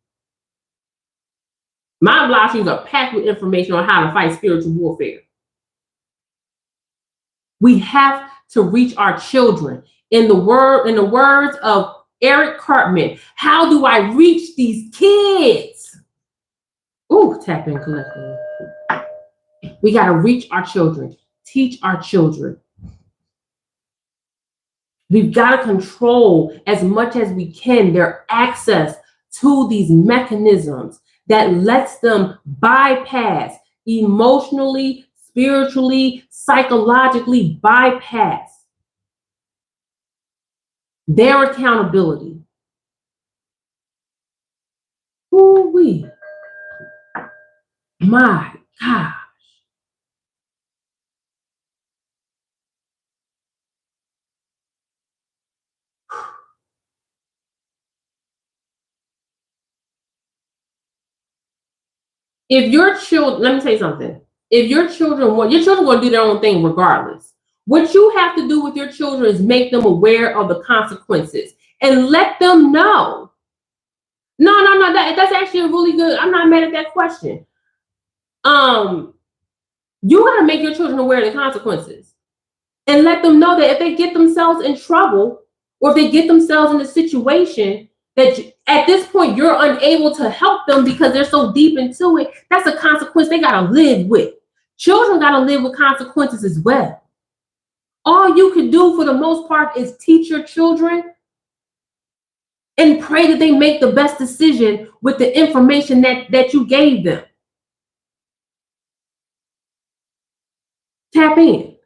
My live streams are packed with information on how to fight spiritual warfare. We have to reach our children. In the words of Eric Cartman, how do I reach these kids? Ooh, tap in collectively. We got to reach our children, teach our children. We've got to control as much as we can their access to these mechanisms that lets them bypass emotionally, spiritually, psychologically bypass their accountability. Ooh-wee. My God. If your children, let me tell you something. If your children want to do their own thing regardless. What you have to do with your children is make them aware of the consequences and let them know. No. That's actually a really good. I'm not mad at that question. You gotta make your children aware of the consequences and let them know that if they get themselves in trouble or if they get themselves in a situation that at this point you're unable to help them because they're so deep into it, that's a consequence they gotta live with. Children gotta live with consequences as well. All you can do for the most part is teach your children and pray that they make the best decision with the information that you gave them. Tap in.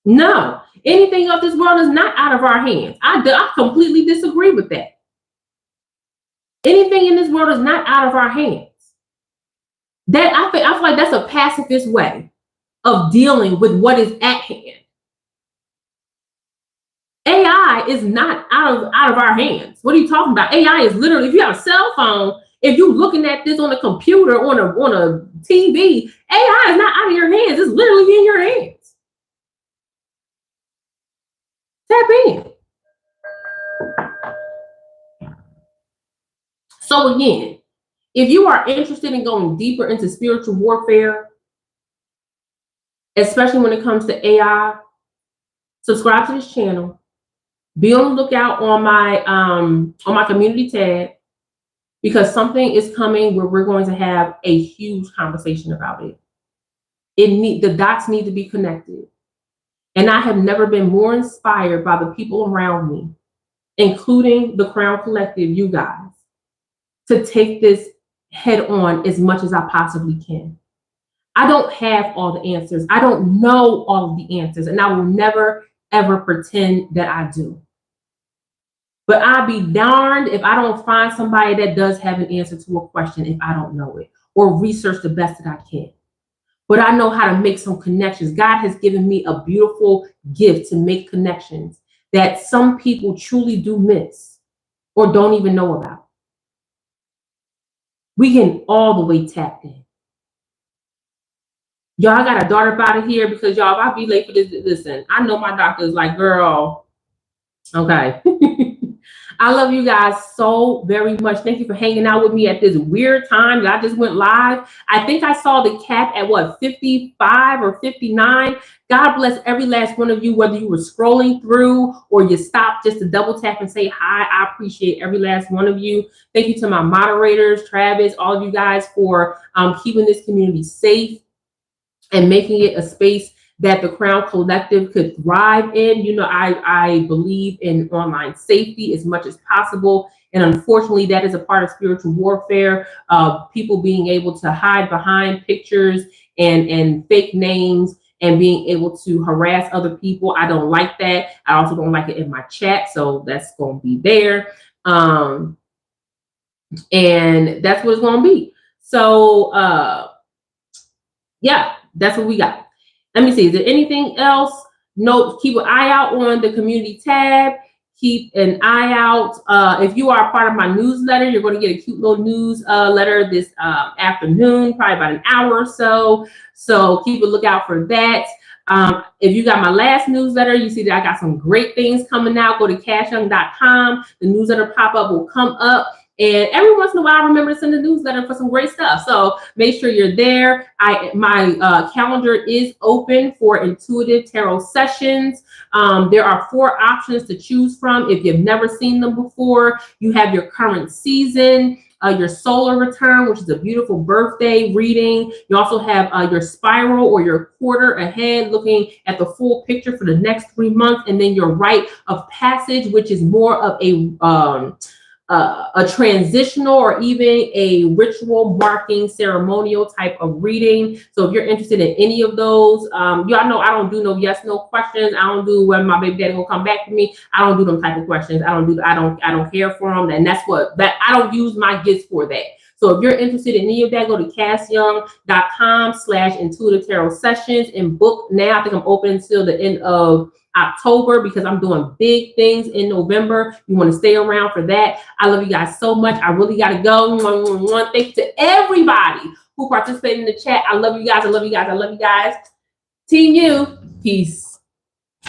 No, anything of this world is not out of our hands. I completely disagree with that. Anything in this world is not out of our hands. That I feel like that's a pacifist way of dealing with what is at hand. AI is not out of our hands. What are you talking about? AI is literally, if you have a cell phone, if you're looking at this on a computer, on a TV, AI is not out of your hands. It's literally in your hands. Tap in. So again, if you are interested in going deeper into spiritual warfare, especially when it comes to AI, subscribe to this channel. Be on the lookout on my community tab, because something is coming where we're going to have a huge conversation about it. The dots need to be connected. And I have never been more inspired by the people around me, including the Crown Collective, you guys, to take this head on as much as I possibly can. I don't have all the answers. I don't know all of the answers, and I will never, ever pretend that I do. But I'll be darned if I don't find somebody that does have an answer to a question if I don't know it, or research the best that I can. But I know how to make some connections. God has given me a beautiful gift to make connections that some people truly do miss or don't even know about. We get all the way tapped in. Y'all, I got a dart up out of here because y'all, if I be late for this, listen, I know my doctor is like, girl, okay. I love you guys so very much. Thank you for hanging out with me at this weird time. I just went live. I think I saw the cap at what, 55 or 59. God bless every last one of you, whether you were scrolling through or you stopped just to double tap and say hi. I appreciate every last one of you. Thank you to my moderators, Travis, all of you guys for keeping this community safe and making it a space that the Crown Collective could thrive in. You know, I believe in online safety as much as possible. And unfortunately, that is a part of spiritual warfare. People being able to hide behind pictures and fake names and being able to harass other people. I don't like that. I also don't like it in my chat. So that's going to be there. And that's what it's going to be. So, yeah, that's what we got. Let me see. Is there anything else? No, keep an eye out on the community tab. keep an eye out. If you are a part of my newsletter, you're going to get a cute little newsletter this afternoon, probably about an hour or so. So keep a lookout for that. If you got my last newsletter, you see that I got some great things coming out. Go to cashyoung.com. The newsletter pop-up will come up. And every once in a while, I remember to send a newsletter for some great stuff. So make sure you're there. My calendar is open for intuitive tarot sessions. There are 4 options to choose from. If you've never seen them before, you have your current season, your solar return, which is a beautiful birthday reading. You also have your spiral or your quarter ahead, looking at the full picture for the next 3 months, and then your rite of passage, which is more of a transitional or even a ritual marking ceremonial type of reading. So if you're interested in any of those, y'all know I don't do no yes no questions. I don't do when my baby daddy will come back to me. I don't do them type of questions. I don't care for them, and that's what I don't use my gifts for that. So if you're interested in any of that, go to cashyoung.com/intuitive tarot sessions and book now. I think I'm open until the end of October because I'm doing big things in November. You want to stay around for that. I love you guys so much. I really got to go. Thank you to everybody who participated in the chat. I love you guys. I love you guys. I love you guys. Team you. Peace.